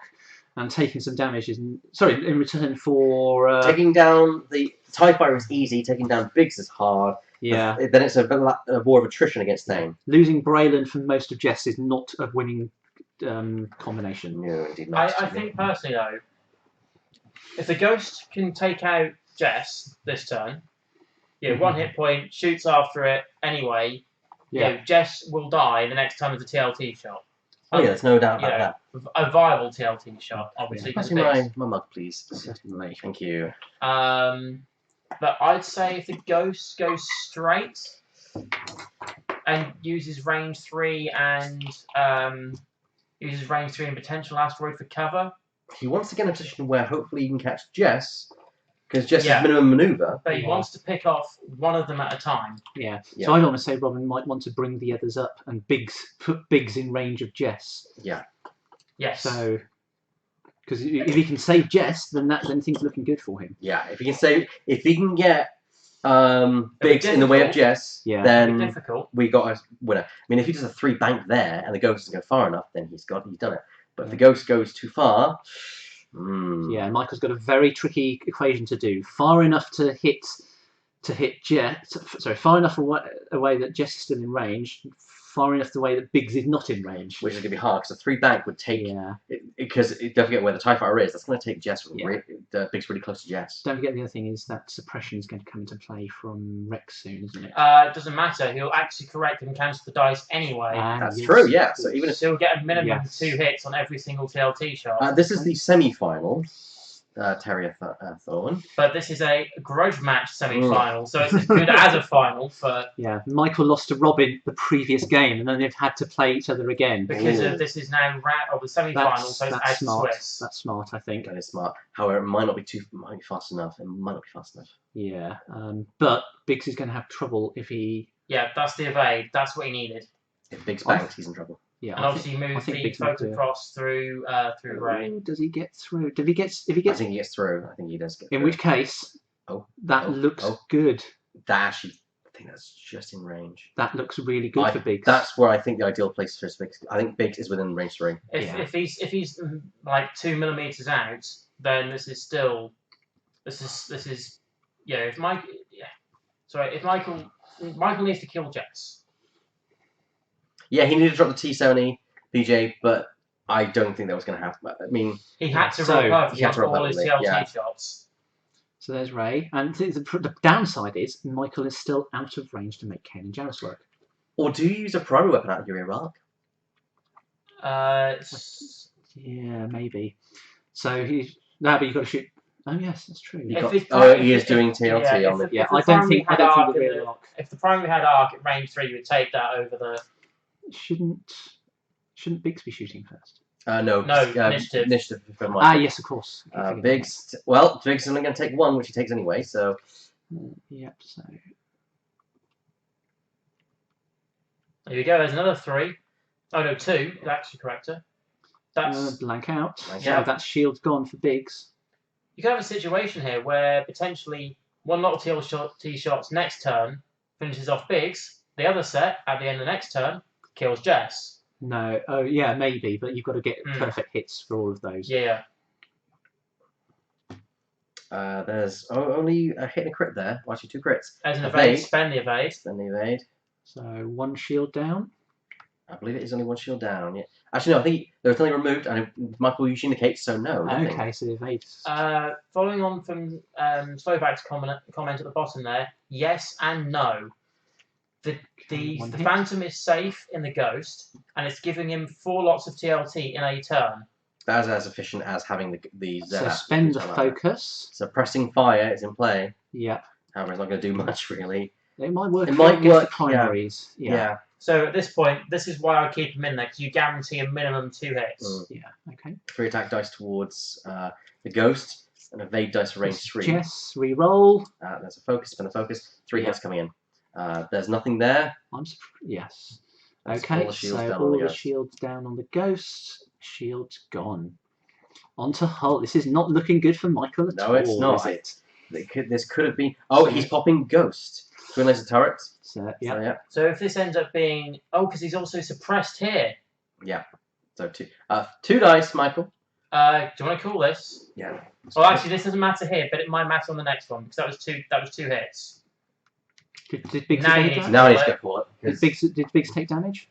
Speaker 3: and taking some damage is in return for
Speaker 1: taking down the TIE Fighter is easy. Taking down Biggs is hard.
Speaker 3: Yeah.
Speaker 1: Then it's a war of attrition against Thane.
Speaker 3: Losing Braylon for most of Jess is not a winning combination.
Speaker 1: No, indeed not.
Speaker 2: I think personally though, if the ghost can take out Jess this turn, 1 hit point, shoots after it anyway, Jess will die the next time there's a TLT shot.
Speaker 1: Oh yeah, there's no doubt about that.
Speaker 2: A viable TLT shot, obviously.
Speaker 1: Pass me my mug, please.
Speaker 3: Certainly.
Speaker 1: Thank you.
Speaker 2: But I'd say if the ghost goes straight and uses range 3 and potential asteroid for cover.
Speaker 1: He wants to get in a position where hopefully he can catch Jess, because Jess is minimum maneuver.
Speaker 2: But he wants to pick off one of them at a time.
Speaker 3: Yeah. So I'd almost say Robin might want to bring the others up and put Biggs in range of Jess.
Speaker 1: Yeah.
Speaker 2: Yes.
Speaker 3: So, because if he can save Jess, then things are looking good for him.
Speaker 1: Yeah. If he can get Biggs in the way of Jess, then we got a winner. I mean, if he does a 3 bank there and the ghost doesn't go far enough, then he's done it. But if the ghost goes too far,
Speaker 3: yeah, Michael's got a very tricky equation to do. Far enough to hit Jess. Sorry, far enough away that Jess is still in range. Far enough away that Biggs is not in range.
Speaker 1: Which is going to be hard because a 3 bank would take. Yeah. Because don't forget where the TIE Fighter is. That's going to take Jess. Biggs really close to Jess.
Speaker 3: Don't forget the other thing is that suppression is going to come into play from Rex soon, isn't it?
Speaker 2: It doesn't matter. He'll actually correct and cancel the dice anyway.
Speaker 1: That's true. Yeah. So even if
Speaker 2: he'll get a minimum of 2 hits on every single TLT shot.
Speaker 1: This is the semi-final. Terry Thorne.
Speaker 2: But this is a grudge match semi-final, so it's as good as a final. But
Speaker 3: Michael lost to Robin the previous game, and then they've had to play each other again.
Speaker 2: Because this is now the semi-final, so it's out
Speaker 3: smart.
Speaker 2: Swiss.
Speaker 3: That's smart, I think.
Speaker 1: That is smart. However, it might be fast enough. It might not be fast enough.
Speaker 3: Yeah, but Biggs is going to have trouble if he.
Speaker 2: Yeah, that's the evade. That's what he needed.
Speaker 1: If Biggs banks, he's in trouble.
Speaker 3: Yeah,
Speaker 2: and obviously moves the focus cross through Ray.
Speaker 3: Does he get through? If he gets,
Speaker 1: I think he gets through. I think he does get through.
Speaker 3: In which case, that looks good.
Speaker 1: That actually, I think that's just in range.
Speaker 3: That looks really good for Biggs.
Speaker 1: That's where I think the ideal place for Biggs. I think Biggs is within range 3.
Speaker 2: If he's like 2 millimeters out, then this is still if Michael needs to kill Jess.
Speaker 1: Yeah, he needed to drop the T70 BJ, but I don't think that was going to happen. I mean,
Speaker 2: he had to roll perfectly on all his TLT shots.
Speaker 3: So there's Ray, and the downside is Michael is still out of range to make Kane and Jarrus work.
Speaker 1: Or do you use a primary weapon out of your Iraq?
Speaker 3: Yeah, maybe. So but you've got to shoot. Oh yes, that's true.
Speaker 1: He is doing TLT on the.
Speaker 3: Yeah, I don't think the real arc.
Speaker 2: If the primary had arc at range 3, you would take that over the.
Speaker 3: Shouldn't Biggs be shooting first?
Speaker 2: No, initiative.
Speaker 1: Initiative for Michael.
Speaker 3: Yes, of course.
Speaker 1: Biggs. Biggs is only going to take 1, which he takes anyway. So.
Speaker 3: Yep. So.
Speaker 2: There you go. There's another 3. Oh no, 2. Actually, corrector. That's
Speaker 3: blank out. So that shield's gone for Biggs.
Speaker 2: You can have a situation here where potentially one lot of TLT shots next turn finishes off Biggs. The other set at the end of the next turn kills Jess.
Speaker 3: No. Oh yeah, maybe, but you've got to get perfect hits for all of those.
Speaker 2: Yeah.
Speaker 1: There's only a hit and a crit there. Well, actually, 2 crits.
Speaker 2: As an evade, spend the evade.
Speaker 1: Spend the evade.
Speaker 3: So 1 shield down.
Speaker 1: I believe it is only 1 shield down. Yeah. Actually, no. I think there's nothing removed, and Michael usually indicates, so no. Nothing.
Speaker 3: Okay, so the evade.
Speaker 2: Following on from Slovak's comment at the bottom there, yes and no. The Phantom is safe in the Ghost, and it's giving him 4 lots of TLT in a turn.
Speaker 1: That's as efficient as having the Z.
Speaker 3: So spend the focus.
Speaker 1: So pressing fire is in play.
Speaker 3: Yeah.
Speaker 1: However, it's not going to do much really.
Speaker 3: It might work.
Speaker 1: It might work.
Speaker 3: The primaries.
Speaker 1: Yeah.
Speaker 2: So at this point, this is why I keep him in there, because you guarantee a minimum 2 hits.
Speaker 3: Yeah. Okay.
Speaker 1: 3 attack dice towards the Ghost, and evade dice for range 3.
Speaker 3: Yes. Reroll.
Speaker 1: There's a focus. Spend the focus. 3 hits coming in. There's nothing there.
Speaker 3: Yes.
Speaker 1: That's
Speaker 3: Okay.
Speaker 1: all the shields
Speaker 3: So
Speaker 1: down on
Speaker 3: all
Speaker 1: the
Speaker 3: the
Speaker 1: Ghost.
Speaker 3: shields down on the Ghost. Shields gone. Onto Hull. This is not looking good for Michael at all.
Speaker 1: No, it's not.
Speaker 3: Is it?
Speaker 1: This could have been. Oh, he's popping Ghost. Twin laser turret.
Speaker 3: So, yeah.
Speaker 2: So if this ends up being because he's also suppressed here.
Speaker 1: Yeah. So 2 dice, Michael.
Speaker 2: Do you want to call this?
Speaker 1: Yeah.
Speaker 2: Well, actually, this doesn't matter here, but it might matter on the next one because that was 2 hits.
Speaker 3: Did Biggs
Speaker 2: Now
Speaker 3: take
Speaker 2: you need to
Speaker 3: damage?
Speaker 1: Now I need to go for it.
Speaker 3: Did Biggs take damage?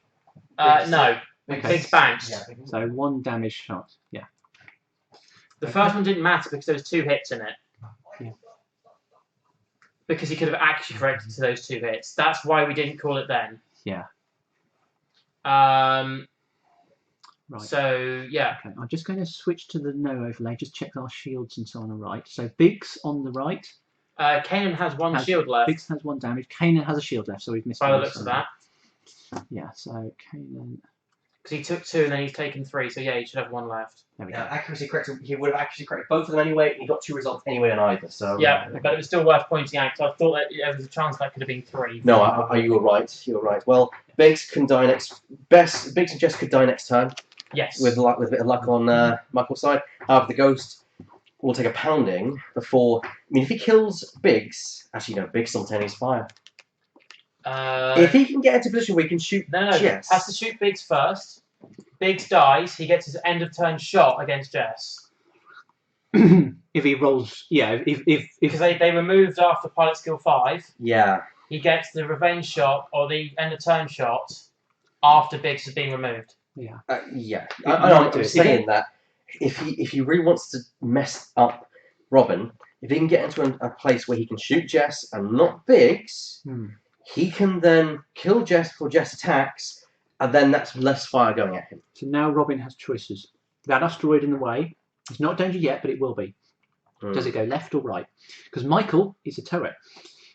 Speaker 2: No.
Speaker 3: Okay.
Speaker 2: Biggs bounced.
Speaker 1: Yeah.
Speaker 3: So 1 damage shot. Yeah.
Speaker 2: The first one didn't matter because there was 2 hits in it.
Speaker 3: Yeah.
Speaker 2: Because he could have actually corrected to those 2 hits. That's why we didn't call it then.
Speaker 3: Yeah.
Speaker 2: Right. So yeah.
Speaker 3: Okay. I'm just going to switch to the no overlay. Just check our shields and so on the right. So Biggs on the right.
Speaker 2: Kanan has 1 shield left.
Speaker 3: Biggs has 1 damage. Kanan has a shield left, so we've missed.
Speaker 2: By the looks of that.
Speaker 3: Yeah. So Kanan.
Speaker 2: Because he took 2 and then he's taken 3, so yeah, he should have 1 left.
Speaker 3: There we go.
Speaker 1: Accuracy corrected. He would have accuracy corrected both of them anyway, and he got 2 results anyway on either. So
Speaker 2: Yeah, but it was still worth pointing out because I thought that there was a chance that could have been 3.
Speaker 1: No, you were right. You were right. Well, Biggs can die next. Biggs and Jess could die next turn
Speaker 2: Yes.
Speaker 1: with a bit of luck on Michael's side. However, the Ghost will take a pounding before. I mean, if he kills Biggs, actually no, Biggs simultaneous fire. If he can get into a position where he can shoot Jess,
Speaker 2: has to shoot Biggs first. Biggs dies, he gets his end of turn shot against Jess.
Speaker 3: If he rolls, yeah. If
Speaker 2: Because they removed after pilot skill 5.
Speaker 1: yeah.
Speaker 2: He gets the revenge shot or the end of turn shot after Biggs has been removed.
Speaker 3: yeah.
Speaker 1: Yeah,
Speaker 3: might do
Speaker 1: I'm
Speaker 3: it.
Speaker 1: saying that if he really wants to mess up Robin, if he can get into a place where he can shoot Jess and not Biggs, he can then kill Jess before Jess attacks, and then that's less fire going at him.
Speaker 3: So now Robin has choices. That asteroid in the way. It's not danger yet, but it will be. Does it go left or right? Because Michael is a turret.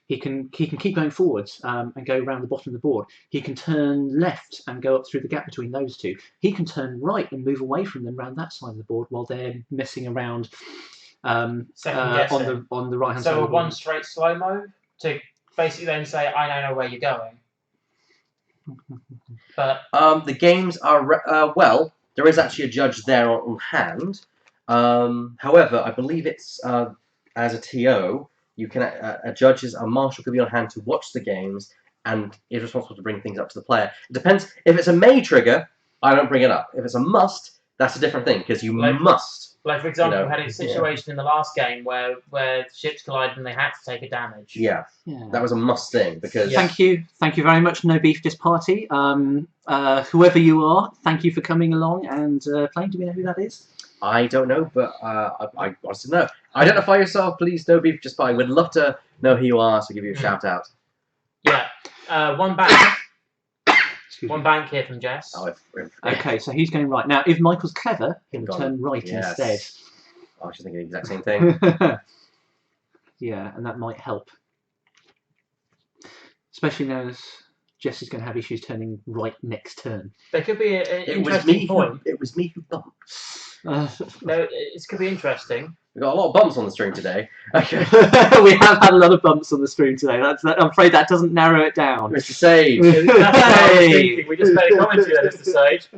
Speaker 3: He can keep going forwards and go around the bottom of the board. He can turn left and go up through the gap between those two. He can turn right and move away from them around that side of the board while they're messing around on the right hand side.
Speaker 2: So
Speaker 3: of
Speaker 2: a
Speaker 3: the board.
Speaker 2: 1 straight slow mo to basically then say, I now know where you're going. But
Speaker 1: the games are well. There is actually a judge there on hand. However, I believe it's as a TO, you can a marshal could be on hand to watch the games and is responsible to bring things up to the player. It depends. If it's a may trigger, I don't bring it up. If it's a must, that's a different thing because you must.
Speaker 2: like for example, we had a situation in the last game where ships collided and they had to take a damage.
Speaker 1: Yeah. That was a must thing because.
Speaker 3: Thank you very much, No Beef Dis Party. Whoever you are, thank you for coming along and playing. Do we know who that is?
Speaker 1: I don't know, but I want to know. Identify yourself, please. No Beef Dis Party. We'd love to know who you are, so give you a shout out.
Speaker 2: Yeah. 1 bank. One bank here from Jess.
Speaker 3: Okay, so he's going right. Now, if Michael's clever, he'll turn right instead.
Speaker 1: I was just thinking the exact same thing.
Speaker 3: Yeah, and that might help. Especially now as Jess is going to have issues turning right next turn.
Speaker 2: There could be an interesting point.
Speaker 1: It was me who bumped.
Speaker 2: No, it could be interesting.
Speaker 1: We've got a lot of bumps on the stream today. Okay.
Speaker 3: We have had a lot of bumps on the stream today. I'm afraid that doesn't narrow it down.
Speaker 1: Mr. Sage.
Speaker 2: We just made a commentary there, Mr. Sage.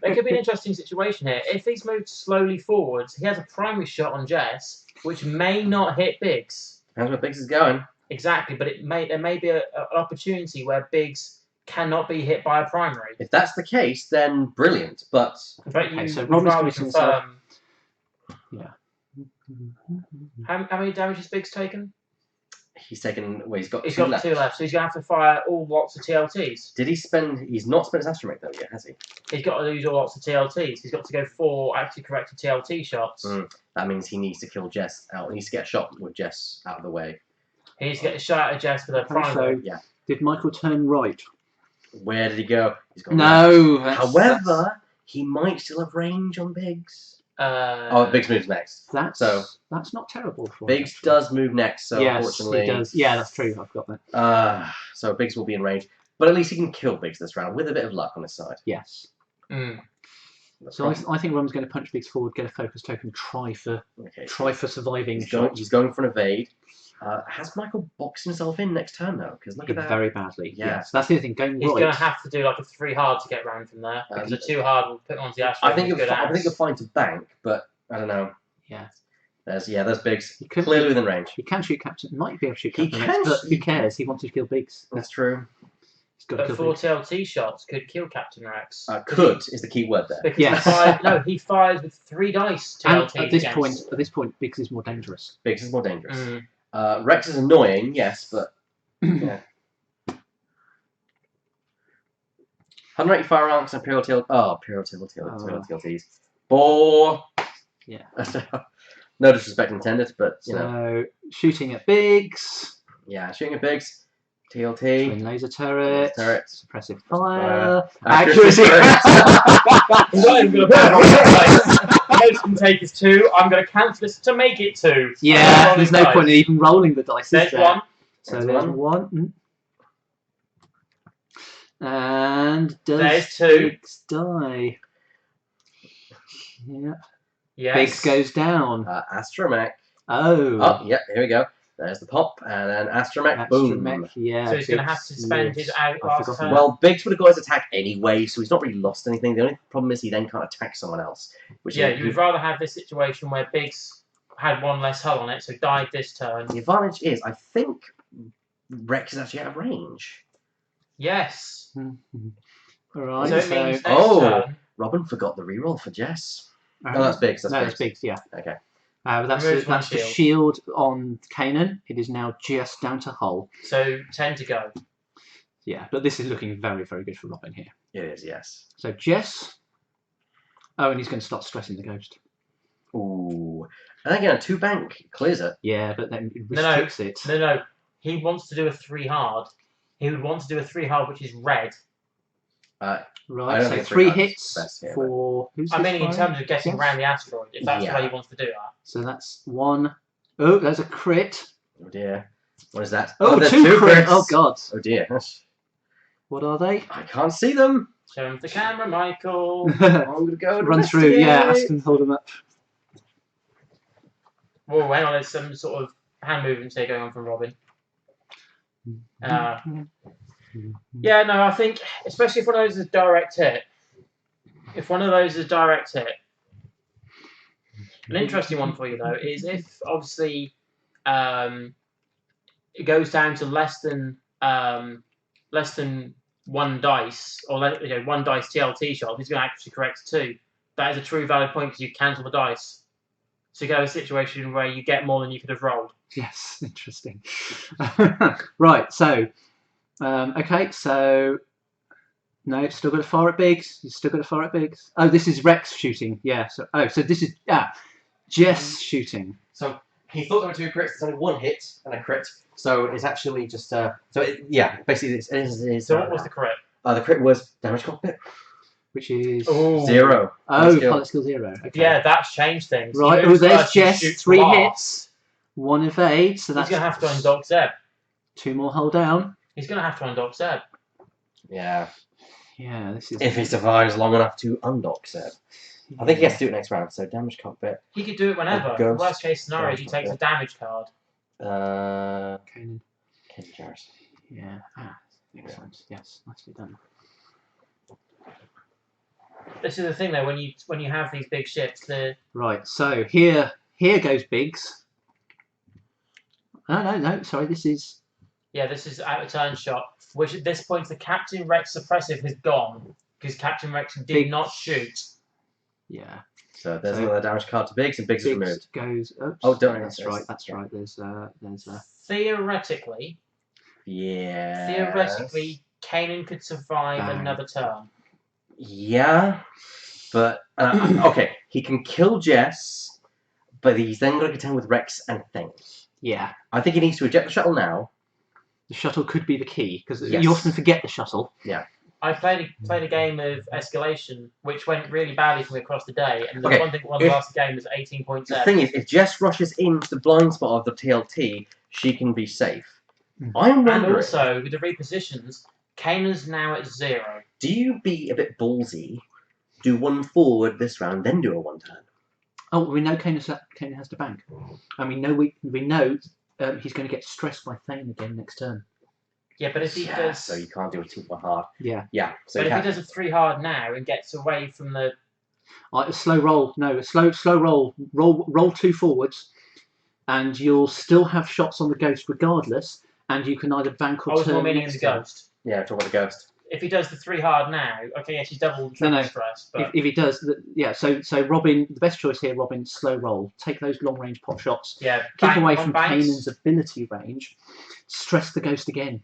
Speaker 2: There could be an interesting situation here. If he's moved slowly forwards, he has a primary shot on Jess, which may not hit Biggs.
Speaker 1: That's where Biggs is going.
Speaker 2: Exactly, but there may be an opportunity where Biggs cannot be hit by a primary.
Speaker 1: If that's the case, then brilliant. But
Speaker 2: so
Speaker 3: Robin's going to
Speaker 2: confirm.
Speaker 3: Yeah.
Speaker 2: How many damage has Biggs taken?
Speaker 1: He's taken. Well, he's got
Speaker 2: He's
Speaker 1: two
Speaker 2: got
Speaker 1: left.
Speaker 2: 2 left, so he's going to have to fire all lots of TLTs.
Speaker 1: Did he spend? He's not spent his astromech though yet, has he?
Speaker 2: He's got to use all lots of TLTs. He's got to go 4 actually corrected TLT shots.
Speaker 1: That means he needs to kill Jess out. He needs to get a shot with Jess out of the way.
Speaker 2: He needs to get a shot at Jess for the primary.
Speaker 3: So,
Speaker 1: Yeah.
Speaker 3: did Michael turn right?
Speaker 1: Where did he go? He's gone
Speaker 3: No.
Speaker 1: left. However, he might still have range on Biggs. Biggs moves next.
Speaker 3: That's not terrible for him.
Speaker 1: Biggs does move next, so
Speaker 3: yes,
Speaker 1: unfortunately.
Speaker 3: he does. Yeah, that's true. I've got that.
Speaker 1: So Biggs will be in range. But at least he can kill Biggs this round with a bit of luck on his side.
Speaker 3: Yes.
Speaker 1: That's
Speaker 3: So
Speaker 1: right.
Speaker 3: I think Rum's going to punch Biggs forward, get a focus token, try for surviving.
Speaker 1: He's going for an evade. Has Michael boxed himself in next turn though? Because look at that.
Speaker 3: Very badly.
Speaker 1: Yeah.
Speaker 3: Yes, that's the other thing. Going
Speaker 2: He's
Speaker 3: right.
Speaker 2: going to have to do like a 3 hard to get round from there. Because a 2 hard will put him onto the asteroid.
Speaker 1: I think you're fine to bank, but I don't know.
Speaker 3: Yeah.
Speaker 1: There's Biggs.
Speaker 3: He could
Speaker 1: Clearly within range.
Speaker 3: He can shoot Captain. Might be able to shoot
Speaker 1: He
Speaker 3: Captain,
Speaker 1: can
Speaker 3: but
Speaker 1: shoot-
Speaker 3: who cares? He wants to kill Biggs.
Speaker 1: That's true.
Speaker 3: He's got to
Speaker 2: But
Speaker 3: kill
Speaker 2: 4
Speaker 3: Biggs.
Speaker 2: TLT shots could kill Captain Rex.
Speaker 1: Could is the key word there.
Speaker 2: Because
Speaker 3: Yes.
Speaker 2: he fires with 3 dice
Speaker 3: And
Speaker 2: TLT.
Speaker 3: at this point, Biggs is more dangerous.
Speaker 1: Biggs is more dangerous. Rex is annoying, yes, but yeah. 180 fire arcs and Imperial TLTs. Bore.
Speaker 3: Yeah.
Speaker 1: No disrespect intended, but you know.
Speaker 3: So shooting at Biggs.
Speaker 1: Yeah, shooting at Biggs. TLT.
Speaker 3: Twin laser turret. Suppressive fire.
Speaker 1: Accuracy.
Speaker 2: I'm not even going to put on dice. Most can take is 2. I'm going to cancel this to make it 2.
Speaker 3: Yeah, there's no point in even rolling the dice.
Speaker 2: There's
Speaker 3: is there?
Speaker 2: 1.
Speaker 3: So there's one. And does
Speaker 2: There's 2.
Speaker 3: Biggs die? Yeah.
Speaker 2: Yes.
Speaker 3: Biggs goes down.
Speaker 1: Astromech.
Speaker 3: Oh,
Speaker 1: yeah, here we go. There's the pop, and then Astromech, boom.
Speaker 3: Astromech, yeah.
Speaker 2: So he's going to have to spend his outlast
Speaker 3: forgotten.
Speaker 2: turn.
Speaker 1: Well, Biggs would have got his attack anyway, so he's not really lost anything. The only problem is he then can't attack someone else. Which
Speaker 2: Yeah, you would rather have this situation where Biggs had 1 less hull on it, so died this turn.
Speaker 1: The advantage is, I think Rex is actually out of range.
Speaker 2: Yes.
Speaker 3: Alright,
Speaker 2: So it means next
Speaker 1: Oh.
Speaker 2: turn.
Speaker 1: Robin forgot the reroll for Jess. No, that's Biggs. That's
Speaker 3: no,
Speaker 1: Biggs.
Speaker 3: it's Biggs, yeah.
Speaker 1: Okay.
Speaker 3: But that's
Speaker 2: Removes one
Speaker 3: the shield on Kanan. It is now just down to hull.
Speaker 2: So 10 to go.
Speaker 3: Yeah, but this is looking very, very good for Robin here.
Speaker 1: It is, yes.
Speaker 3: So Jess. Oh, and he's going to start stressing the ghost.
Speaker 1: Ooh. And again, a 2 bank clears it.
Speaker 3: Yeah, but then it
Speaker 2: No,
Speaker 3: restricts it.
Speaker 2: No. He wants to do a 3 hard. He would want to do a 3 hard, which is red.
Speaker 1: I
Speaker 3: Right,
Speaker 1: don't
Speaker 3: so
Speaker 1: think
Speaker 3: 3
Speaker 1: hard is
Speaker 3: hits
Speaker 1: best here,
Speaker 3: for... Who's
Speaker 2: I
Speaker 3: this
Speaker 2: mean, in
Speaker 3: firing?
Speaker 2: terms of getting
Speaker 3: Yes.
Speaker 2: around the asteroid, if that's
Speaker 1: Yeah.
Speaker 2: the way he wants to do that.
Speaker 3: So that's 1. Oh, there's a crit.
Speaker 1: Oh dear. What is that?
Speaker 3: Oh,
Speaker 1: there's
Speaker 3: 2 crit.
Speaker 1: crits.
Speaker 3: Oh, God.
Speaker 1: Oh dear.
Speaker 3: What are they?
Speaker 1: I can't see them.
Speaker 2: Show him the camera, Michael.
Speaker 1: I'm going to go and
Speaker 3: Run through, yeah,
Speaker 1: investigate.
Speaker 3: Aston, hold them up.
Speaker 2: Whoa, hang on, there's some sort of hand movements here going on from Robin. Yeah, no, I think, especially if one of those is a direct hit. If one of those is a direct hit. An interesting one for you, though, is if, obviously, it goes down to less than 1 dice, or 1 dice TLT shot, he's going to actually correct 2. That is a true valid point because you cancel the dice. So you get a situation where you get more than you could have rolled.
Speaker 3: Yes, interesting. Right, so, okay, so, no, still got to fire at Biggs. He's still got to fire at Biggs. Oh, this is Rex shooting, yeah. So, so this is, Jess shooting.
Speaker 1: So he thought there were 2 crits. It's only 1 hit and a crit. So it's actually just basically it is.
Speaker 2: So what was the crit?
Speaker 1: The crit was damage cockpit.
Speaker 3: Which is...
Speaker 2: Ooh.
Speaker 1: 0.
Speaker 3: Oh,
Speaker 1: skill.
Speaker 3: pilot skill 0. Okay.
Speaker 2: Yeah, that's changed things.
Speaker 3: Right,
Speaker 2: He
Speaker 3: oh,
Speaker 2: moves
Speaker 3: there's
Speaker 2: first and
Speaker 3: Jess,
Speaker 2: shoots
Speaker 3: 3
Speaker 2: last.
Speaker 3: hits, 1 evade, so
Speaker 2: He's
Speaker 3: that's
Speaker 2: going to have to undock Zeb.
Speaker 3: 2 more hold down.
Speaker 2: He's going to have to undock Zeb.
Speaker 1: Yeah.
Speaker 3: Yeah, this is...
Speaker 1: If he survives long enough to undock Zeb. I think he has to do it next round. So damage cockpit.
Speaker 2: He could do it whenever.
Speaker 1: Ghost.
Speaker 2: Worst case scenario, he takes a damage card.
Speaker 3: Kanan.
Speaker 1: Kenny Jarrett.
Speaker 3: Yeah, excellent. Yes, nicely done.
Speaker 2: This is the thing, though. When you have these big ships,
Speaker 3: Right, so here goes Biggs. No, sorry, this is...
Speaker 2: this is out of turn shot. Which at this point, the Captain Rex suppressive has gone because Captain Rex did
Speaker 3: Biggs.
Speaker 2: not shoot.
Speaker 3: Yeah.
Speaker 1: So there's another damage card to Biggs, and Biggs is removed.
Speaker 3: Goes. Oops,
Speaker 1: Oh, don't.
Speaker 3: That's right. That's right. There's
Speaker 2: Theoretically, Kanan could survive another turn.
Speaker 1: Yeah, but okay, he can kill Jess, but he's then got to contend with Rex and things.
Speaker 3: Yeah.
Speaker 1: I think he needs to eject the shuttle now.
Speaker 3: The shuttle could be the key because
Speaker 1: Yes.
Speaker 3: you often forget the shuttle.
Speaker 1: Yeah.
Speaker 2: I played a game of Escalation, which went really badly for me across the day, and the
Speaker 1: Okay,
Speaker 2: one thing won the last game was 18 points.
Speaker 1: The thing is, if Jess rushes into the blind spot of the TLT, she can be safe. I'm wondering.
Speaker 2: And also, with the repositions, Kanan's now at 0.
Speaker 1: Do you be a bit ballsy, do one forward this round, then do a 1 turn?
Speaker 3: Oh, we know Kanan has to bank, and we know he's going to get stressed by Thane again next turn.
Speaker 2: Yeah, but if he does,
Speaker 1: so you can't do a 2 hard.
Speaker 3: Yeah.
Speaker 1: Yeah. So
Speaker 2: but if he does a 3 hard now and gets away from the
Speaker 3: a slow roll, no, a slow roll. Roll 2 forwards, and you'll still have shots on the ghost regardless, and you can either bank or turn.
Speaker 2: I was more meaning in the ghost.
Speaker 1: Yeah, talk about the ghost.
Speaker 2: If he does the 3 hard now, okay, yes, he's double triple stress. But
Speaker 3: if he does, So Robin, the best choice here, Robin, slow roll. Take those long range pot shots.
Speaker 2: Yeah.
Speaker 3: Keep away from Kanan's ability range. Stress the ghost again.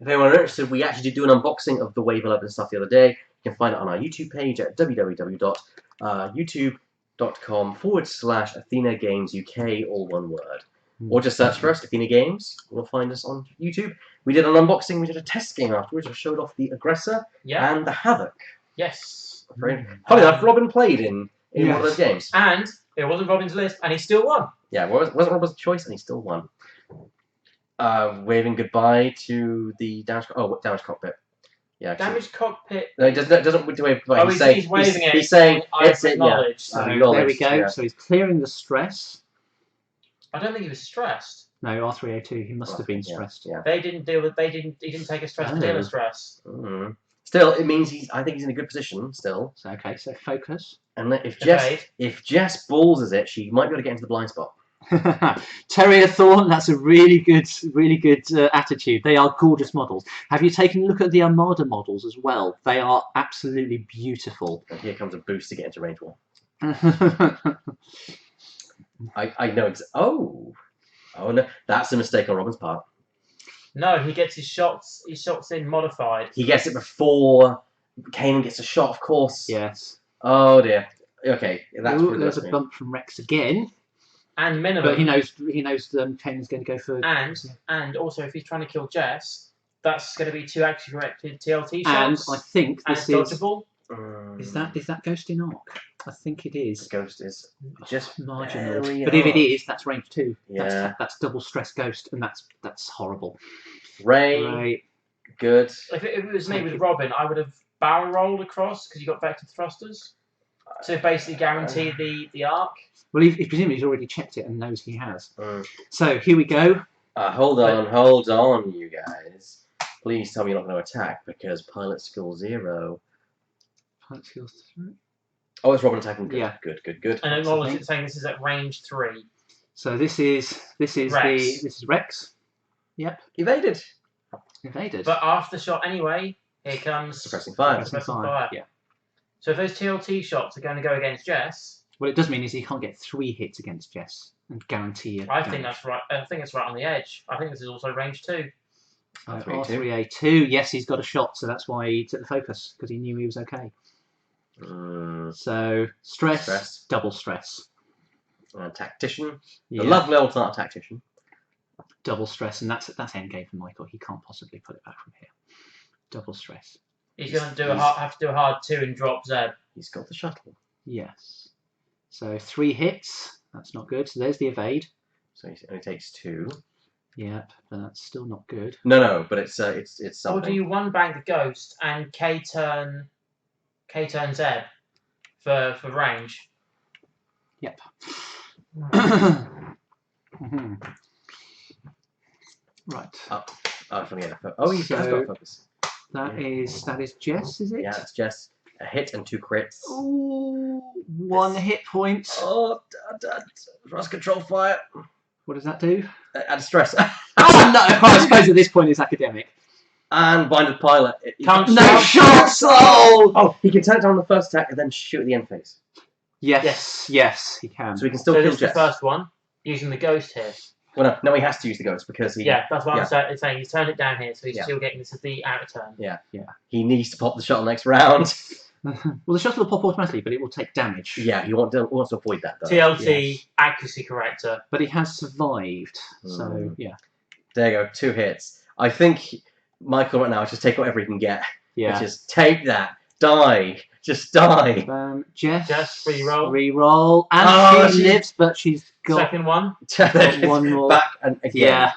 Speaker 1: If anyone are interested, we actually did do an unboxing of the Wave 11 stuff the other day. You can find it on our YouTube page at www.youtube.com/Athena Games UK, all one word. Or just search for us, Athena Games. You'll find us on YouTube. We did an unboxing, we did a test game afterwards. I showed off the Aggressor and the Havoc.
Speaker 2: Yes.
Speaker 1: Funny enough, Robin played in one of those games.
Speaker 2: And it wasn't Robin's list, and he still won.
Speaker 1: Yeah, it wasn't Robin's choice, and he still won. Waving goodbye to the damage cockpit. Yeah,
Speaker 2: damage cockpit.
Speaker 1: No, he doesn't wave goodbye.
Speaker 2: Oh, he's waving it.
Speaker 1: He's saying it's
Speaker 2: acknowledged.
Speaker 3: So there we go. Yeah. So he's clearing the stress.
Speaker 2: I don't think he was stressed.
Speaker 3: No, R302. He must have been stressed.
Speaker 1: Yeah.
Speaker 2: They didn't deal with. He didn't take a stress to deal with stress.
Speaker 1: Still, it means I think he's in a good position. Still.
Speaker 3: So okay. So focus.
Speaker 1: And if Jess balls it, she might be able to get into the blind spot.
Speaker 3: Terrier Thorn, that's a really good attitude. They are gorgeous models. Have you taken a look at the Armada models as well? They are absolutely beautiful.
Speaker 1: And here comes a boost to get into range 1. I know. Oh no, that's a mistake on Robin's part.
Speaker 2: No, he gets his shots in modified.
Speaker 1: He gets it before Kanan gets a shot, of course.
Speaker 3: Yes.
Speaker 1: Oh dear. Okay, that's
Speaker 3: there's a bump from Rex again.
Speaker 2: And minimum.
Speaker 3: But he knows Kanan's going to go for.
Speaker 2: And also, if he's trying to kill Jess, that's going to be 2 actually corrected TLT shots.
Speaker 3: And I think this is
Speaker 2: dodgeable.
Speaker 3: Is that Ghost in Arc? I think it is.
Speaker 1: The Ghost is just
Speaker 3: marginal. But if it is, that's range 2.
Speaker 1: Yeah.
Speaker 3: That's double stress Ghost, and that's horrible.
Speaker 1: Ray. Good.
Speaker 2: If it was me with Robin, I would have barrel rolled across because you got vector thrusters. So basically guarantee the arc.
Speaker 3: Well, he presumably he's already checked it and knows he has. So here we go.
Speaker 1: Hold on, you guys. Please tell me you're not going to attack because pilot skill 0.
Speaker 3: Pilot skill 3.
Speaker 1: Oh, it's Robin attacking. Good.
Speaker 3: Yeah.
Speaker 1: Good.
Speaker 2: And then what was it saying? This is at range 3.
Speaker 3: So this is Rex. Yep.
Speaker 1: Evaded.
Speaker 2: But after the shot anyway, here comes
Speaker 1: suppressing fire.
Speaker 3: Yeah.
Speaker 2: So if those TLT shots are going to go against Jess.
Speaker 3: What it does mean is he can't get 3 hits against Jess and guarantee it.
Speaker 2: I think that's right. I think it's right on the edge. I think this is also range 2.
Speaker 3: R3A2. Yes, he's got a shot, so that's why he took the focus because he knew he was okay. So stress, double stress.
Speaker 1: Tactician. The lovely old tactician.
Speaker 3: Double stress, and that's endgame for Michael. He can't possibly put it back from here. Double stress.
Speaker 2: He's going to have to do a hard 2 and drop Zeb.
Speaker 1: He's got the shuttle.
Speaker 3: Yes. So 3 hits. That's not good. So there's the evade.
Speaker 1: So he only takes 2.
Speaker 3: Yep, but that's still not good.
Speaker 1: No, but it's something.
Speaker 2: Or do you 1 bank the ghost and K turn Zeb for range?
Speaker 3: Yep. Right.
Speaker 1: Oh, he's got focus.
Speaker 3: That is Jess, is it?
Speaker 1: Yeah, it's Jess. A hit and 2 crits.
Speaker 3: Ooh, 1 hit point.
Speaker 1: Oh, thrust control fire.
Speaker 3: What does that do?
Speaker 1: Add stress.
Speaker 3: Oh no! I suppose at this point it's academic.
Speaker 1: And blinded pilot.
Speaker 3: No shots! Oh!
Speaker 1: Oh, he can turn it down on the first attack and then shoot at the end phase.
Speaker 3: Yes, he can.
Speaker 1: So we can still
Speaker 2: So
Speaker 1: kill
Speaker 2: this is the
Speaker 1: Jess.
Speaker 2: first one, using the ghost here.
Speaker 1: Well, no, he has to use the ghost because he.
Speaker 2: Yeah, that's what I'm saying. He's turned it down here, so he's
Speaker 1: Yeah.
Speaker 2: still getting this as the outer turn.
Speaker 1: Yeah. He needs to pop the shuttle next round.
Speaker 3: Well, the shuttle will pop automatically, but it will take damage.
Speaker 1: Yeah, he wants to avoid that though.
Speaker 2: TLT accuracy corrector.
Speaker 3: But he has survived, so yeah.
Speaker 1: There you go, 2 hits. I think Michael right now is just take whatever he can get.
Speaker 3: Yeah.
Speaker 1: Which is take that, die, just die.
Speaker 3: Jess,
Speaker 2: re-roll.
Speaker 3: Re-roll. And she
Speaker 1: she-
Speaker 3: lives, but she's got
Speaker 2: Second one.
Speaker 3: one more.
Speaker 1: Back and again.
Speaker 3: Yeah.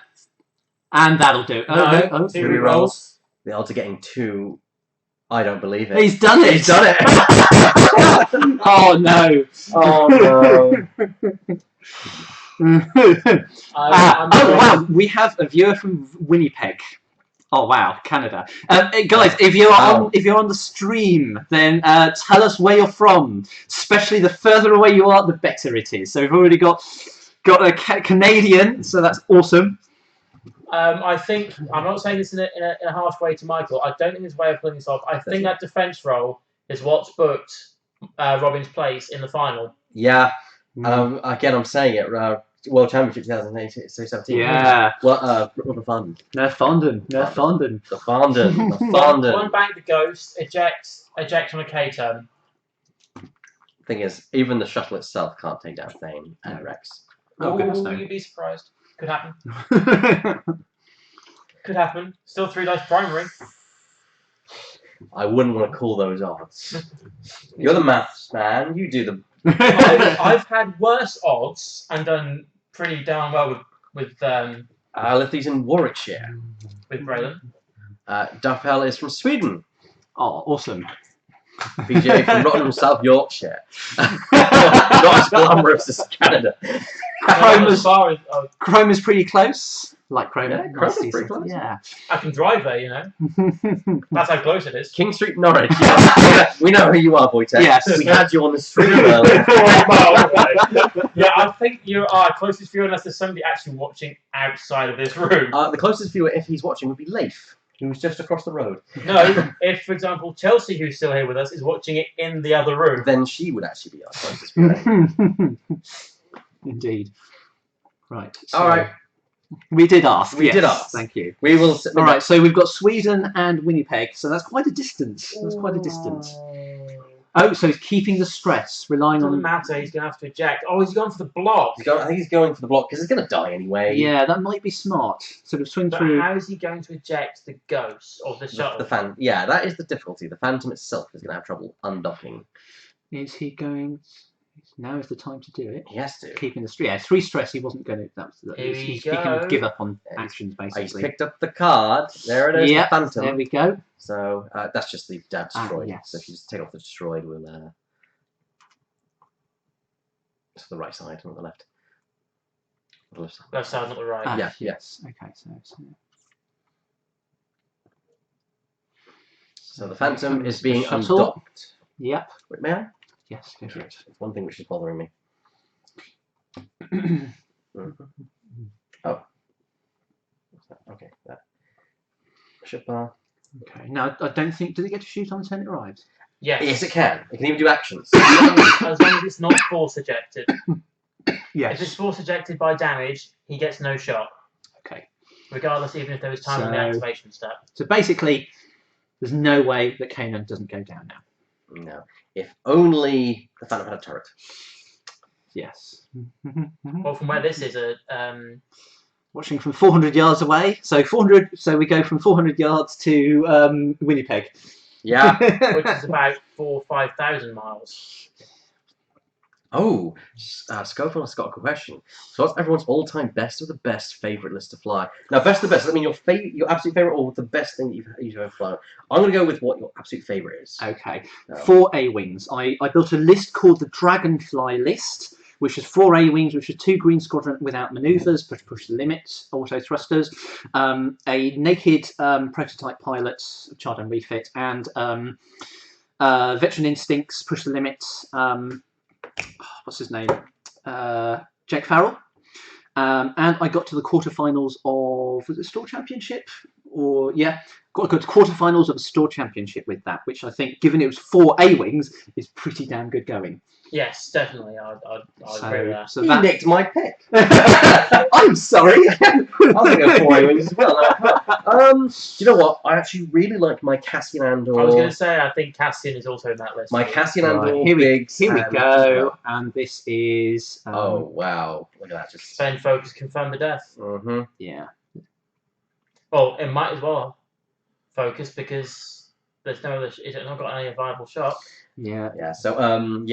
Speaker 3: And that'll do.
Speaker 2: No, 2 re-rolls.
Speaker 1: The odds are getting 2. I don't believe it.
Speaker 3: He's done it.
Speaker 1: He's done it.
Speaker 3: Oh no.
Speaker 1: Oh no.
Speaker 3: Wow, we have a viewer from Winnipeg. Oh wow, Canada. Guys, if you're on the stream, then tell us where you're from. Especially the further away you are, the better it is. So we've already got a Canadian, so that's awesome.
Speaker 2: I think, I'm not saying this in a harsh way to Michael, I don't think there's a way of pulling this off. I think that defence roll is what's booked Robin's place in the final.
Speaker 1: Yeah. Again, I'm saying it. World Championship 2017.
Speaker 3: Yeah.
Speaker 1: Well, Rubber Fund.
Speaker 3: Nerfondon.
Speaker 1: The Fondon.
Speaker 2: One bank the ghost, eject on a K turn.
Speaker 1: Thing is, even the shuttle itself can't take down Thane and Rex.
Speaker 3: Oh, goodness, no.
Speaker 2: You'd be surprised. Could happen. Could happen. Still 3 dice primary.
Speaker 1: I wouldn't want to call those odds. You're the maths man. You do the.
Speaker 2: I've had worse odds and done pretty darn well with
Speaker 1: Lithy's in Warwickshire.
Speaker 2: Braylon.
Speaker 1: Duffel is from Sweden.
Speaker 3: Oh, awesome.
Speaker 1: PJ from Rotherham, South Yorkshire. Not as glamorous as Canada.
Speaker 3: Chrome is pretty close. Like Chrome.
Speaker 1: Yeah, Chrome is pretty close.
Speaker 3: Yeah.
Speaker 2: I can drive there, you know. That's how close it is.
Speaker 1: King Street, Norwich. Yeah. We know who you are, Wojtek.
Speaker 3: Yes.
Speaker 1: We had you on the stream earlier.
Speaker 2: Yeah, I think you are closest viewer unless there's somebody actually watching outside of this room.
Speaker 1: The closest viewer, if he's watching, would be Leif, who's just across the road.
Speaker 2: No, if, for example, Chelsea, who's still here with us, is watching it in the other room.
Speaker 1: Then she would actually be our closest viewer.
Speaker 3: Indeed. Right.
Speaker 1: All right.
Speaker 3: We did ask.
Speaker 1: We did ask.
Speaker 3: Thank you.
Speaker 1: We will.
Speaker 3: All right. So we've got Sweden and Winnipeg. So that's quite a distance. Oh, so he's keeping the stress, relying
Speaker 2: Doesn't
Speaker 3: on.
Speaker 2: matter. He's going to have to eject. Oh, he's gone for the block.
Speaker 1: I think he's going for the block because he's going to die anyway.
Speaker 3: Yeah, that might be smart. Sort of swing
Speaker 2: But
Speaker 3: through.
Speaker 2: how is he going to eject the ghost of the shuttle?
Speaker 1: Yeah, that is the difficulty. The Phantom itself is going to have trouble undocking.
Speaker 3: Is he going? Now is the time to do it.
Speaker 1: He has to.
Speaker 3: Keeping the stress. Yeah, 3 stress. He wasn't going to. He can give up on actions basically.
Speaker 1: He's picked up the card. There it is.
Speaker 3: Yep,
Speaker 1: the Phantom.
Speaker 3: there we go.
Speaker 1: So that's just the destroyed.
Speaker 3: Yes.
Speaker 1: So if you just take off the destroyed, we'll. To the right side, not the left. The left side.
Speaker 2: Left side, not the right.
Speaker 1: Yeah.
Speaker 3: Yes. Okay.
Speaker 1: So the Phantom is being
Speaker 3: Shuttle.
Speaker 1: undocked.
Speaker 3: Yep.
Speaker 1: Wait, may I?
Speaker 3: Yes. Go for it.
Speaker 1: It's one thing which is bothering me. Oh. What's that? Okay. That. Ship bar.
Speaker 3: Okay. Now I don't think. Did it get to shoot on the turn it arrives?
Speaker 2: Yes.
Speaker 1: Yes, it can. It can even do actions.
Speaker 2: As long as it's not force ejected.
Speaker 3: Yes.
Speaker 2: If it's force ejected by damage, he gets no shot.
Speaker 3: Okay.
Speaker 2: Regardless, even if there was time on the activation step.
Speaker 3: So basically, there's no way that Kanan doesn't go down now.
Speaker 1: No. If only the Phantom had a turret.
Speaker 3: Yes.
Speaker 2: Well, from where this is
Speaker 3: Watching from 400 yards away. So 400. So we go from 400 yards to Winnipeg.
Speaker 1: Yeah.
Speaker 2: which is about 4,000 or 5,000 miles.
Speaker 1: Oh, Schofield has got a question. So what's everyone's all-time best or the best favourite list to fly? Now, best of the best. I mean, your absolute favourite, or the best thing you've ever flown. I'm going to go with what your absolute favourite is.
Speaker 3: Okay. 4 A-wings. I built a list called the Dragonfly list, which is 4 A-wings, which are 2 Green Squadron without manoeuvres, push the limits, auto thrusters, a naked prototype pilot, charter and refit, and veteran instincts, push the limits. What's his name? Jack Farrell. And I got to the quarterfinals of, was it Store Championship? got a good quarterfinals of a store championship with that, which I think, given it was 4 A-wings, is pretty damn good going.
Speaker 2: Yes, definitely. I'd agree with that.
Speaker 3: So
Speaker 1: You
Speaker 3: that
Speaker 1: nicked my pick.
Speaker 3: I'm sorry.
Speaker 1: I was going to go 4 A-wings as well. Do you know what? I actually really like my Cassian Andor.
Speaker 2: I was going to say, I think Cassian is also in that list.
Speaker 1: My Cassian Andor
Speaker 3: Here we
Speaker 1: and-
Speaker 3: go, and this is.
Speaker 1: Oh wow! Look at that. Just.
Speaker 2: Spend focus, confirm the death.
Speaker 1: Mm-hmm.
Speaker 3: Yeah.
Speaker 2: Well, it might as well focus because there's no other. It's not got any viable shot.
Speaker 3: Yeah.
Speaker 1: Yeah. So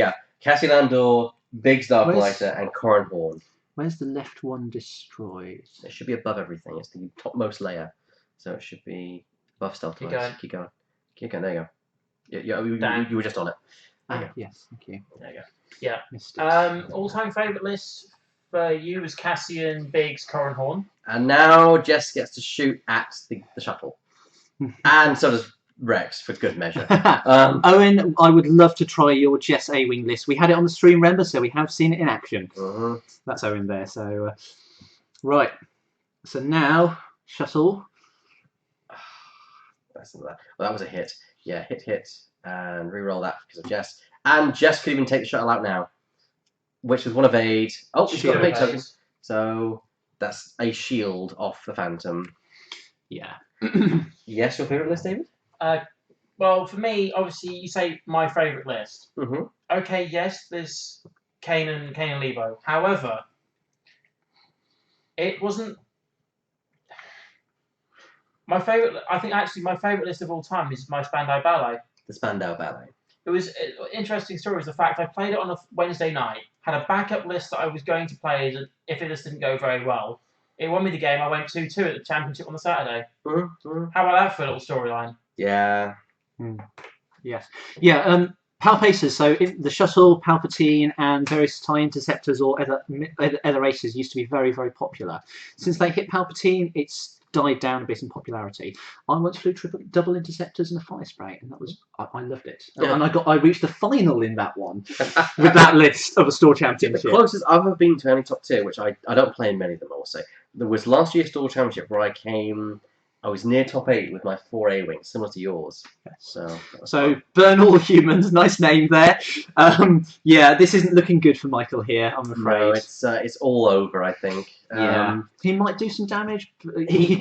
Speaker 1: Cassian Andor, Biggs Darklighter, and Corran Horn.
Speaker 3: Where's the left one destroyed?
Speaker 1: It should be above everything. It's the topmost layer, so it should be above stealth.
Speaker 2: Keep going.
Speaker 1: Keep going. Keep going. There you go. You were just on it.
Speaker 3: Yes, thank you.
Speaker 1: There you go.
Speaker 2: Yeah.
Speaker 3: Missed it.
Speaker 2: All-time favourite list for you was Cassian, Biggs, Corran Horn.
Speaker 1: And now Jess gets to shoot at the shuttle, and so does Rex for good measure.
Speaker 3: Owen, I would love to try your Jess A-Wing list. We had it on the stream, remember, so we have seen it in action.
Speaker 1: Mm-hmm.
Speaker 3: That's Owen there. So, right. So now, shuttle.
Speaker 1: Well, that was a hit. Yeah, hit, and re-roll that because of Jess. And Jess could even take the shuttle out now, which is one evade. Oh, she's got a evade token. So that's a shield off the Phantom.
Speaker 3: Yeah.
Speaker 1: Yes, your favourite list, David?
Speaker 2: Well, for me, obviously, you say my favourite list.
Speaker 1: Mm-hmm.
Speaker 2: Okay, yes, there's Kane and Levo. However, it wasn't my favourite. I think actually my favourite list of all time is my Spandau Ballet.
Speaker 1: The Spandau Ballet.
Speaker 2: It was an interesting story. Was the fact I played it on a Wednesday night, had a backup list that I was going to play if it just didn't go very well. It won me the game. I went 2-2 at the championship on the Saturday.
Speaker 1: Mm-hmm.
Speaker 2: How about that for a little storyline?
Speaker 1: Yeah.
Speaker 3: Yes. Yeah. Palpators. So the shuttle, Palpatine, and various TIE interceptors or other races used to be very, very popular. Since they hit Palpatine, it's died down a bit in popularity. I once flew double interceptors and a fire spray, and that was I loved it.
Speaker 1: Yeah.
Speaker 3: And I reached the final in that one with that list of a store championship.
Speaker 1: The closest I've ever been to any top tier, which I don't play in many of them, I will say, there was last year's store championship where I was near top 8 with my 4 A-wings, similar to yours.
Speaker 3: So burn all humans, nice name there. Yeah, this isn't looking good for Michael here, I'm afraid.
Speaker 1: No, it's all over, I think.
Speaker 3: Yeah, he might do some damage.
Speaker 1: He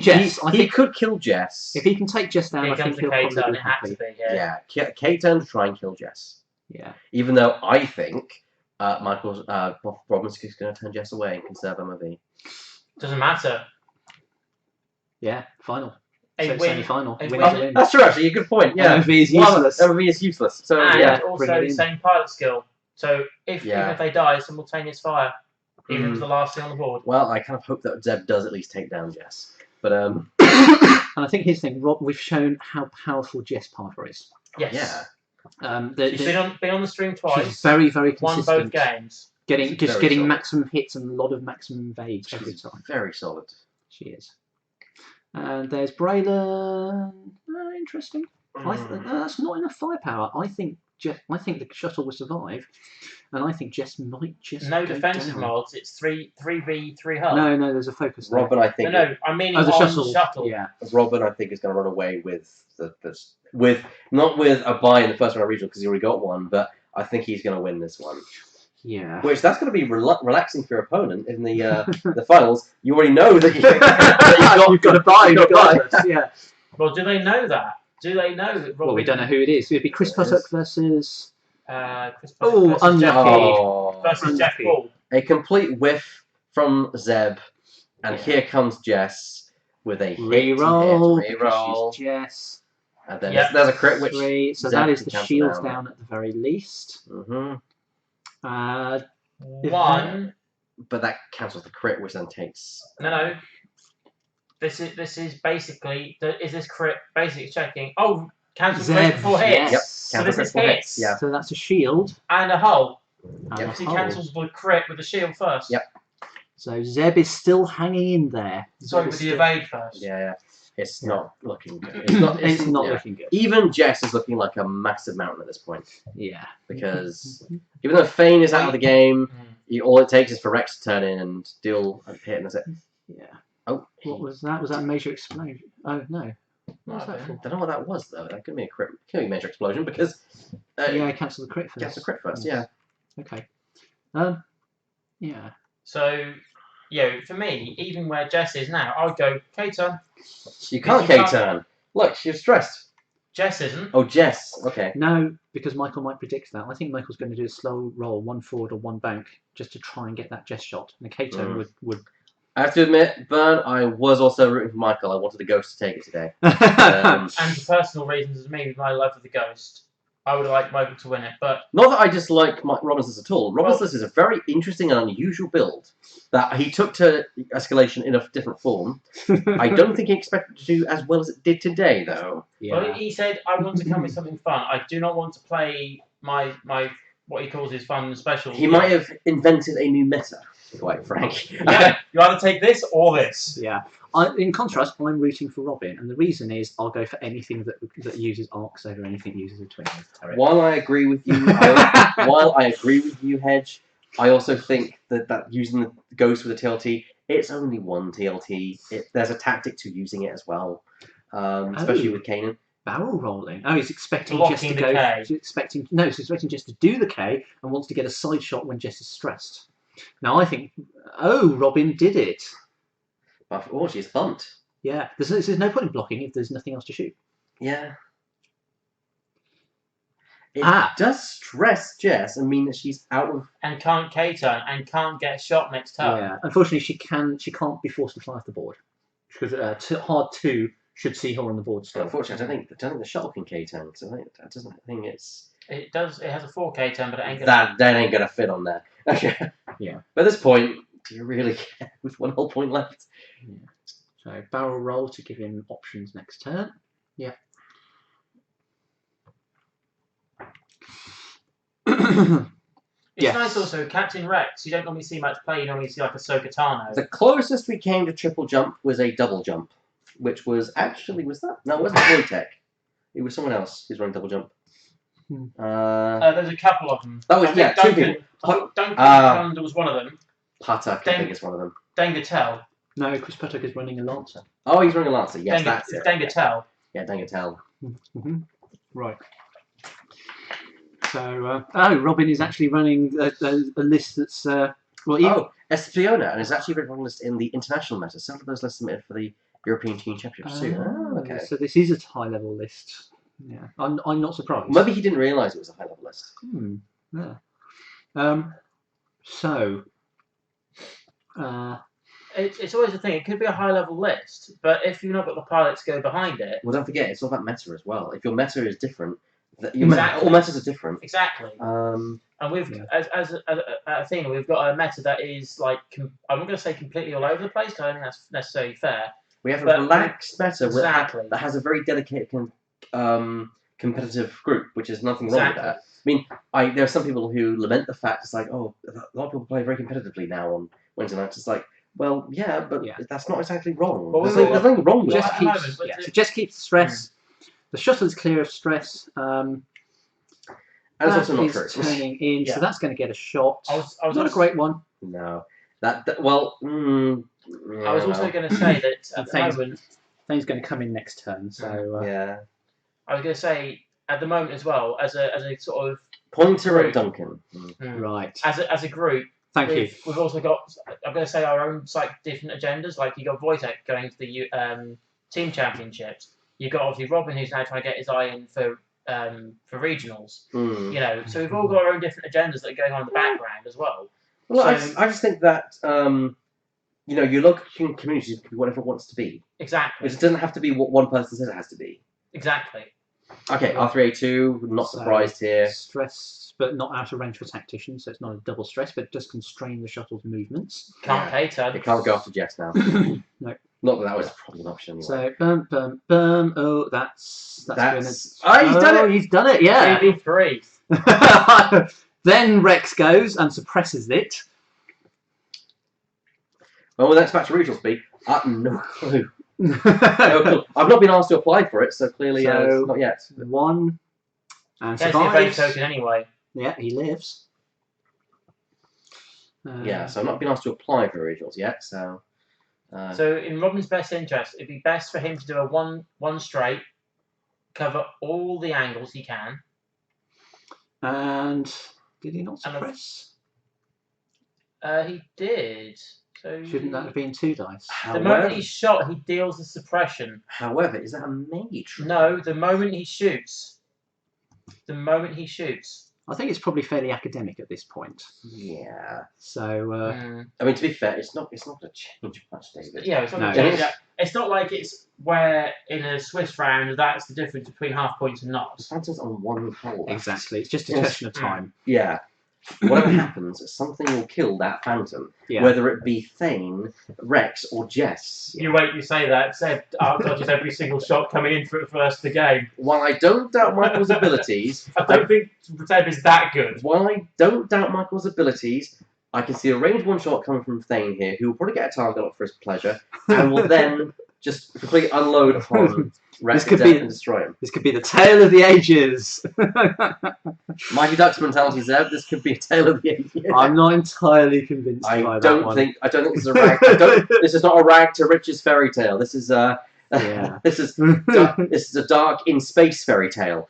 Speaker 1: could kill Jess.
Speaker 3: If he can take Jess down,
Speaker 2: Here
Speaker 3: I think
Speaker 2: comes
Speaker 3: he'll
Speaker 2: the
Speaker 3: probably
Speaker 2: K-turn.
Speaker 3: be
Speaker 2: It had to
Speaker 3: happy.
Speaker 2: be. Yeah.
Speaker 1: Yeah, K-turn to try and kill Jess.
Speaker 3: Yeah.
Speaker 1: Even though I think Robin's going to turn Jess away and conserve MOV.
Speaker 2: Doesn't matter.
Speaker 3: Yeah, final.
Speaker 2: A win.
Speaker 3: Semi-final.
Speaker 2: A
Speaker 3: Win
Speaker 2: win.
Speaker 3: is a win.
Speaker 1: That's true, actually. A good point. Yeah,
Speaker 3: MOV is useless.
Speaker 1: MOV is useless. So
Speaker 2: And
Speaker 1: yeah,
Speaker 3: bring it
Speaker 2: also
Speaker 3: in.
Speaker 2: same pilot skill. So even if they die, simultaneous fire, even if it's the last thing on the board.
Speaker 1: well, I kind of hope that Zeb does at least take down Jess. But
Speaker 3: And I think his thing, Rob, we've shown how powerful Jess Parver is.
Speaker 2: Yes.
Speaker 1: yeah,
Speaker 2: She's been on the stream twice.
Speaker 3: She's very, very
Speaker 2: won
Speaker 3: consistent.
Speaker 2: both games.
Speaker 1: Very
Speaker 3: Getting
Speaker 1: solid.
Speaker 3: maximum hits and a lot of maximum evades every
Speaker 1: she's
Speaker 3: time.
Speaker 1: very solid.
Speaker 3: She is. And there's Braylon. Interesting. That's not enough firepower. I think the shuttle will survive, and I think Jess might just
Speaker 2: No
Speaker 3: go
Speaker 2: defensive
Speaker 3: down.
Speaker 2: mods. It's 3v3 hull.
Speaker 3: No, there's a focus there.
Speaker 1: Robin, I think.
Speaker 2: No, I mean
Speaker 3: Oh, the
Speaker 2: on
Speaker 3: shuttle.
Speaker 2: the shuttle.
Speaker 3: Yeah.
Speaker 1: Robin, I think, is going to run away with not with a bye in the first round regional because he already got one, but I think he's going to win this one.
Speaker 3: Yeah.
Speaker 1: Which that's going to be relaxing for your opponent in the the finals. You already know that
Speaker 3: You've got to buy.
Speaker 1: regardless.
Speaker 3: Yeah.
Speaker 2: Well, do they know that? Do they know that?
Speaker 3: Well, we don't know who it is. It'd be Chris Puttock versus.
Speaker 2: Chris
Speaker 3: Oh,
Speaker 2: versus
Speaker 3: unlucky.
Speaker 2: Jack,
Speaker 1: Oh,
Speaker 2: versus Jack Paul.
Speaker 1: a complete whiff from Zeb, and
Speaker 3: Yeah.
Speaker 1: here comes Jess with a
Speaker 3: Reroll.
Speaker 1: hit. Reroll.
Speaker 3: Because she's Jess.
Speaker 1: And then
Speaker 2: Yep.
Speaker 1: there's a crit, which
Speaker 3: 3. So
Speaker 1: Zeb
Speaker 3: that is
Speaker 1: can
Speaker 3: the
Speaker 1: cancel
Speaker 3: shields
Speaker 1: down.
Speaker 3: down at the very least.
Speaker 1: Mm-hmm.
Speaker 2: One.
Speaker 1: But that cancels the crit, which then takes.
Speaker 2: No. This is basically. Is this crit basically checking? Oh, cancels
Speaker 3: Zeb,
Speaker 2: crit before hits.
Speaker 3: yes.
Speaker 1: Yep.
Speaker 2: So
Speaker 1: Cancel
Speaker 2: this
Speaker 1: crit
Speaker 2: is
Speaker 1: for
Speaker 2: hits.
Speaker 1: Yeah.
Speaker 3: So that's a shield.
Speaker 2: And a hull.
Speaker 3: And
Speaker 1: Yep.
Speaker 3: a
Speaker 2: He
Speaker 3: hull.
Speaker 2: cancels the crit with the shield first.
Speaker 1: Yep.
Speaker 3: So Zeb is still hanging in there.
Speaker 2: Sorry,
Speaker 3: Zeb
Speaker 2: with
Speaker 3: is
Speaker 2: the
Speaker 3: still-
Speaker 2: evade first.
Speaker 1: Yeah. It's
Speaker 3: Yeah.
Speaker 1: not looking good. It's not.
Speaker 3: It's not
Speaker 1: yeah.
Speaker 3: looking good.
Speaker 1: Even Jess is looking like a massive mountain at this point
Speaker 3: Yeah.
Speaker 1: because even though Fane is out of the game,
Speaker 2: Mm.
Speaker 1: all it takes is for Rex to turn in and deal a hit, and that's it.
Speaker 3: Yeah.
Speaker 1: Oh,
Speaker 3: What was that? Was that a major explosion? Oh no.
Speaker 2: Might
Speaker 3: What's
Speaker 2: have
Speaker 3: that
Speaker 2: been.
Speaker 3: for?
Speaker 1: Don't know what that was though. That could be a crit. Could be a major explosion because.
Speaker 3: Yeah, cancel the crit first.
Speaker 1: Cancel the crit first.
Speaker 3: Yes.
Speaker 1: Yeah.
Speaker 3: Okay. Yeah.
Speaker 2: So, for me, even where Jess is now, I would go K-turn.
Speaker 1: You can't
Speaker 2: You can't-
Speaker 1: K-turn. Look, she's stressed.
Speaker 2: Jess isn't.
Speaker 1: Oh, Jess. Okay.
Speaker 3: No, because Michael might predict that. I think Michael's going to do a slow roll, 1 forward or 1 bank, just to try and get that Jess shot. And a K-turn would.
Speaker 1: I have to admit, Vern, I was also rooting for Michael. I wanted the Ghost to take it today.
Speaker 2: And for personal reasons, as me, with my love of the Ghost, I would have liked Michael to win it. But
Speaker 1: Not that I dislike Robinson's at all. Robinson's is a very interesting and unusual build that he took to escalation in a different form. I don't think he expected to do as well as it did today, though.
Speaker 2: Well, he said, I want to come with something fun. I do not want to play my what he calls his fun special.
Speaker 1: He might have invented a new meta, to be quite frank.
Speaker 2: Yeah, you either take this or this.
Speaker 3: Yeah. In contrast, I'm rooting for Robin, and the reason is I'll go for anything that uses arcs over anything that uses a twin turret.
Speaker 1: While I agree with you, Hedge, I also think that using the Ghost with a TLT, it's only one TLT. There's a tactic to using it as well, especially with Kanan.
Speaker 3: Barrel rolling. Oh, he's expecting
Speaker 2: Blocking
Speaker 3: Jess to
Speaker 2: the
Speaker 3: go.
Speaker 2: K.
Speaker 3: He's expecting Jess to do the K and wants to get a side shot when Jess is stressed. Now I think, Robin did it.
Speaker 1: Oh, she's thumped.
Speaker 3: Yeah, there's no point in blocking if there's nothing else to shoot.
Speaker 1: Yeah. It does stress Jess and mean that she's out of.
Speaker 2: And can't K-turn and can't get a shot next turn.
Speaker 3: Yeah, unfortunately she can't be forced to fly off the board because hard 2 should see her on the board still.
Speaker 1: Unfortunately, I don't think the shuttle can K-turn. So I think it's.
Speaker 2: It does. It has a 4K turn, but it ain't gonna.
Speaker 1: That ain't gonna fit on there.
Speaker 3: Yeah.
Speaker 1: But at this point, do you really care with 1 whole point left?
Speaker 3: Yeah. So barrel roll to give him options next turn. Yeah.
Speaker 2: It's nice also, Captain Rex, you don't normally see much play, you normally see like a Ahsoka Tano.
Speaker 1: The closest we came to triple jump was a double jump, which was actually, No, it wasn't Wojtek. It was someone else who's running double jump.
Speaker 2: There's a couple of them.
Speaker 1: That was,
Speaker 2: I think
Speaker 1: 2 people.
Speaker 2: Duncan was one of them.
Speaker 1: Patak, I think is one of them.
Speaker 2: Dengatel.
Speaker 3: No, Chris Patek is running a Lancer.
Speaker 1: Oh, he's running a Lancer. Yes, that's it.
Speaker 2: Dengatel.
Speaker 1: Yeah, Dengatel.
Speaker 3: Right. So, Robin is actually running a list that's
Speaker 1: Espiona, and it's actually a wrong list in the international meta. Some of those lists submitted for the European Team Championships too. Okay.
Speaker 3: So this is a high level list. Yeah, I'm not surprised.
Speaker 1: Maybe he didn't realise it was a high level list.
Speaker 3: Yeah. So.
Speaker 2: It's always the thing. It could be a high-level list, but if you've not got the pilots go behind it,
Speaker 1: well, don't forget it's all about meta as well. If your meta is different, all metas are different.
Speaker 2: Exactly. And we've, as at Athena, we've got a meta that is like I'm not going to say completely all over the place, because I don't think that's necessarily fair.
Speaker 1: We have a relaxed meta
Speaker 2: that
Speaker 1: has a very dedicated competitive group, which is nothing wrong with that. I mean, there are some people who lament the fact it's like, a lot of people play very competitively now on Wednesday nights. It's like, well, yeah, but that's not exactly wrong.
Speaker 2: Well,
Speaker 1: there's nothing wrong with
Speaker 3: that. So just keeps stress. The shuttle is clear of stress.
Speaker 1: And it's also not true.
Speaker 3: Turning in, so that's going to get a shot.
Speaker 2: I was
Speaker 3: not a great one.
Speaker 1: No.
Speaker 2: I was also going to say that at the moment,
Speaker 3: Thane's going to come in next turn. So
Speaker 1: yeah.
Speaker 2: I was going to say at the moment as well, as a sort of
Speaker 1: Pointer at Duncan.
Speaker 3: Right.
Speaker 2: As a group.
Speaker 3: Thank you.
Speaker 2: We've also got, I'm going to say, our own different agendas. Like, you got Wojtek going to the team championships. You've got obviously Robin, who's now trying to get his eye in for regionals. You know, so we've all got our own different agendas that are going on in the background as well.
Speaker 1: Well, so, I just think that your local community can be whatever it wants to be.
Speaker 2: Exactly.
Speaker 1: It doesn't have to be what one person says it has to be.
Speaker 2: Exactly.
Speaker 1: Okay, R3A2, not surprised here.
Speaker 3: Stress, but not out of range for tactician, so it's not a double stress, but it does constrain the shuttle's movements.
Speaker 2: Can't K-turn.
Speaker 1: It can't go after Jess now.
Speaker 3: No.
Speaker 1: Not that was probably an option anyway.
Speaker 3: So, boom. Oh, that's
Speaker 1: he's done it!
Speaker 3: He's done it, yeah!
Speaker 2: 3v3.
Speaker 3: Then Rex goes and suppresses it.
Speaker 1: When will the next match of regionals be? No clue. No clue. I've not been asked to apply for it, so clearly not yet.
Speaker 3: 1 and
Speaker 2: There's the event
Speaker 3: survives.
Speaker 2: token anyway.
Speaker 3: Yeah, he lives.
Speaker 1: So I've not been asked to apply for regionals yet, so
Speaker 2: So in Robin's best interest, it'd be best for him to do a one straight, cover all the angles he can.
Speaker 3: And did he not suppress?
Speaker 2: He did. So
Speaker 3: Shouldn't that have been 2 dice?
Speaker 2: The moment he shot, he deals the suppression.
Speaker 1: However, is that a mage?
Speaker 2: No, the moment he shoots. The moment he shoots.
Speaker 3: I think it's probably fairly academic at this point.
Speaker 1: Yeah.
Speaker 3: So,
Speaker 1: I mean, to be fair, it's not a change much, David.
Speaker 2: Yeah, it's not
Speaker 3: No.
Speaker 2: gonna change that. It's not like it's where in a Swiss round that's the difference between half points and not.
Speaker 1: The Phantom's on 1 hole.
Speaker 3: exactly. It's just a question of time.
Speaker 1: Yeah. Whatever happens, something will kill that Phantom.
Speaker 3: Yeah.
Speaker 1: Whether it be Thane, Rex, or Jess.
Speaker 2: You wait, you say that. Seb outdodges every single shot coming in for first the game.
Speaker 1: While I don't doubt Michael's abilities,
Speaker 2: I don't think Seb is that good.
Speaker 1: While I don't doubt Michael's abilities, I can see a range 1 shot coming from Thane here, who will probably get a target lock for his pleasure, and will then just completely unload upon Rex and destroy him.
Speaker 3: This could be the tale of the ages.
Speaker 1: Mighty Ducks mentality, Zeb. This could be a tale of the ages.
Speaker 3: I'm not entirely convinced by that one.
Speaker 1: I don't think this is a rag. This is not a rag to riches fairy tale. This is this is a dark in space fairy tale.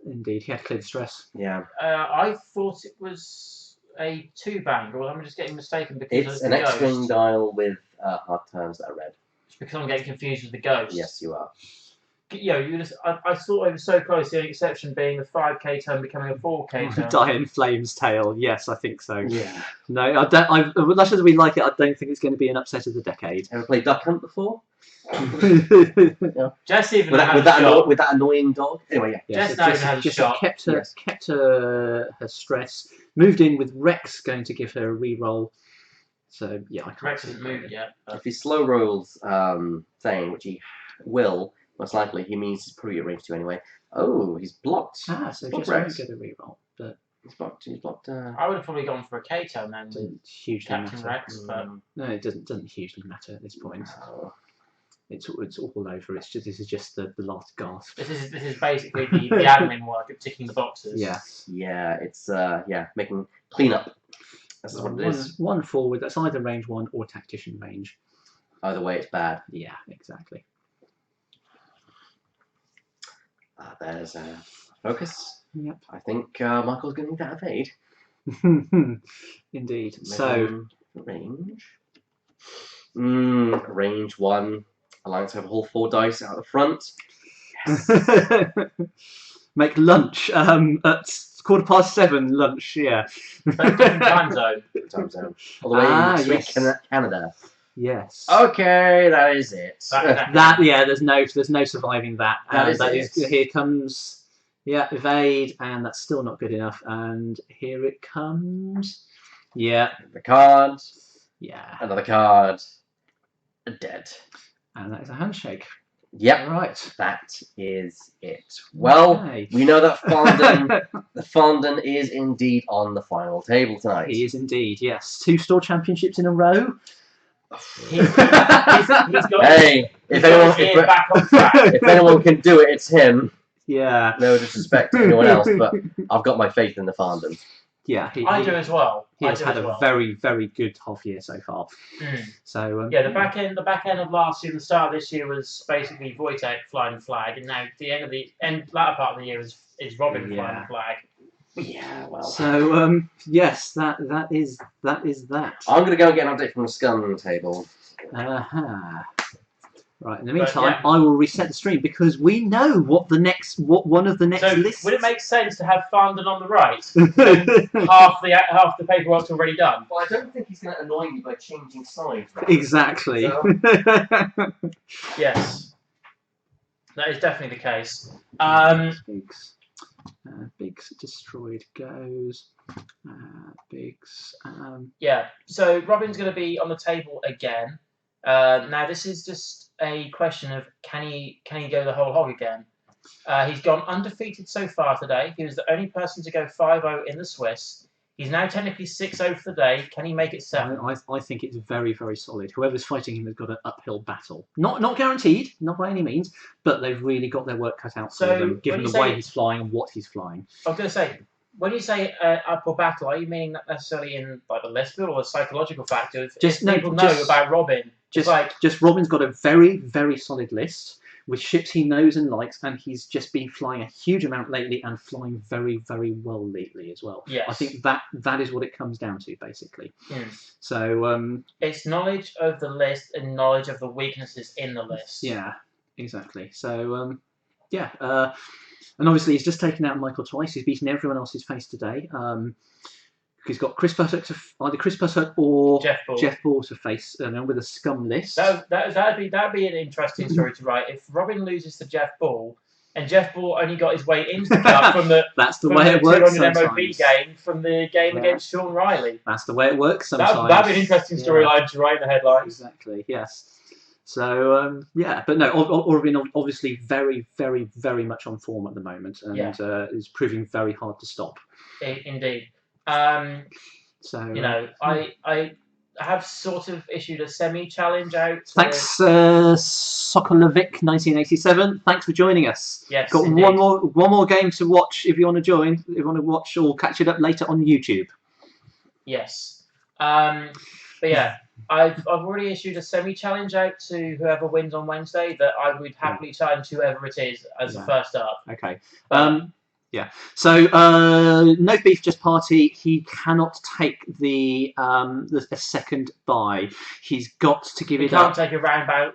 Speaker 3: Indeed, he had clear stress.
Speaker 1: Yeah.
Speaker 2: I thought it was a 2-banger. Well, I'm just getting mistaken because
Speaker 1: It's
Speaker 2: of
Speaker 1: an
Speaker 2: the
Speaker 1: X-wing
Speaker 2: ghost.
Speaker 1: dial with hard turns that are red.
Speaker 2: It's because I'm getting confused with the ghost.
Speaker 1: Yes, you are.
Speaker 2: I thought it was so close. The only exception being the 5k turn becoming a 4k turn.
Speaker 3: Diane Flame's tale. Yes, I think so.
Speaker 1: Yeah.
Speaker 3: No, I don't. As much as we like it, I don't think it's going to be an upset of the decade.
Speaker 1: Ever played Duck Hunt before?
Speaker 2: Jess even
Speaker 1: with
Speaker 2: has
Speaker 1: that annoying dog. Anyway,
Speaker 2: yeah. Jess now even has a shot.
Speaker 3: Kept her stress. Moved in with Rex going to give her a re-roll. So yeah, I can't.
Speaker 2: Rex hasn't moved yet.
Speaker 1: If he slow rolls Thane, which he will most likely, he means he's probably at range 2 anyway. Oh, he's blocked.
Speaker 3: So just won't get a re-roll, but
Speaker 1: he's blocked. He's blocked.
Speaker 2: I would have probably gone for a K turn then.
Speaker 3: Doesn't hugely
Speaker 2: Captain
Speaker 3: matter.
Speaker 2: Rex, but
Speaker 3: No, it doesn't hugely matter at this point.
Speaker 1: No.
Speaker 3: It's all over. This is just the last gasp.
Speaker 2: This is basically the admin work of ticking the boxes.
Speaker 3: Yeah.
Speaker 1: Yeah, it's making cleanup. That's what it is.
Speaker 3: One forward. That's either range 1 or tactician range.
Speaker 1: Either way, it's bad.
Speaker 3: Yeah, exactly.
Speaker 1: There's focus.
Speaker 3: Yep.
Speaker 1: I think Michael's going to need that evade.
Speaker 3: Indeed.
Speaker 1: Maybe
Speaker 3: So
Speaker 1: range. Range 1. Alliance have a whole 4 dice out the front. Yes.
Speaker 3: Make lunch at 7:15. Lunch, yeah.
Speaker 2: But different time zone.
Speaker 1: Time zone. All the way in sweet Canada.
Speaker 3: Yes.
Speaker 1: Okay, that is it.
Speaker 3: There's no surviving that.
Speaker 1: That is it.
Speaker 3: Here comes evade, and that's still not good enough. And here it comes. Yeah.
Speaker 1: The card.
Speaker 3: Yeah.
Speaker 1: Another card. Dead.
Speaker 3: And that is a handshake.
Speaker 1: Yep.
Speaker 3: Right.
Speaker 1: That is it. Well,
Speaker 3: Okay.
Speaker 1: we know that the Fondant is indeed on the final table tonight.
Speaker 3: He is indeed, yes. 2 store championships in a row.
Speaker 2: He's got
Speaker 1: Hey, if
Speaker 2: back on track.
Speaker 1: if anyone can do it, it's him.
Speaker 3: Yeah.
Speaker 1: No disrespect to anyone else, but I've got my faith in the Fondant.
Speaker 3: Yeah,
Speaker 2: I do as well.
Speaker 3: He has had a very, very good half year so far. So
Speaker 2: the back end of last year, the start of this year was basically Wojtek flying the flag, and now the latter part of the year is Robin flying the flag.
Speaker 1: Yeah, well.
Speaker 3: So yes, that is that.
Speaker 1: I'm gonna go and get an update from the Scum table.
Speaker 3: Right. In the meantime, I will reset the stream because we know what one of the next lists.
Speaker 2: Would it make sense to have Fondant on the right? half the paperwork's already done.
Speaker 1: Well, I don't think he's going to annoy me by changing sides. Right?
Speaker 3: Exactly.
Speaker 1: So...
Speaker 2: Yes, that is definitely the case.
Speaker 3: Biggs destroyed goes. Biggs.
Speaker 2: Yeah. So Robin's going to be on the table again. Now this is just a question of can he go the whole hog again? He's gone undefeated so far today. He was the only person to go 5-0 in the Swiss. He's now technically 6-0 for the day. Can he make it 7?
Speaker 3: I think it's very, very solid. Whoever's fighting him has got an uphill battle. Not guaranteed, not by any means, but they've really got their work cut out for them, given the way he's flying and what he's flying.
Speaker 2: I was going to say, when you say uphill battle, are you meaning that necessarily in like the list build or the psychological factor? If people know about Robin,
Speaker 3: just Robin's got a very, very solid list with ships he knows and likes, and he's just been flying a huge amount lately and flying very, very well lately as well.
Speaker 2: Yes.
Speaker 3: I think that is what it comes down to, basically.
Speaker 2: So it's knowledge of the list and knowledge of the weaknesses in the list.
Speaker 3: Yeah, exactly. So and obviously he's just taken out Michael twice. He's beaten everyone else he's faced today. He's got either Chris Puttock or Jeff Ball to face, with a scum list.
Speaker 2: That'd be an interesting story to write. If Robin loses to Jeff Ball, and Jeff Ball only got his way into the cup from the
Speaker 3: that's the way it works
Speaker 2: 200
Speaker 3: sometimes.
Speaker 2: MOB game from the game against Sean Riley.
Speaker 3: That's the way it works sometimes.
Speaker 2: That'd be an interesting storyline to write in the headlines.
Speaker 3: Exactly. Yes. So but no, Orbin obviously very, very, very much on form at the moment, and is proving very hard to stop.
Speaker 2: Indeed.
Speaker 3: So
Speaker 2: I have sort of issued a semi-challenge out.
Speaker 3: Thanks, Sokolovic 1987. Thanks for joining us.
Speaker 2: Yes,
Speaker 3: got
Speaker 2: indeed.
Speaker 3: one more game to watch if you want to join. If you want to watch or catch it up later on YouTube.
Speaker 2: Yes. But yeah, I've already issued a semi-challenge out to whoever wins on Wednesday that I would happily challenge whoever it is as the first up.
Speaker 3: Okay. Yeah. So no beef, just party. He cannot take the second bye. He's got to give it up.
Speaker 2: He can't take a round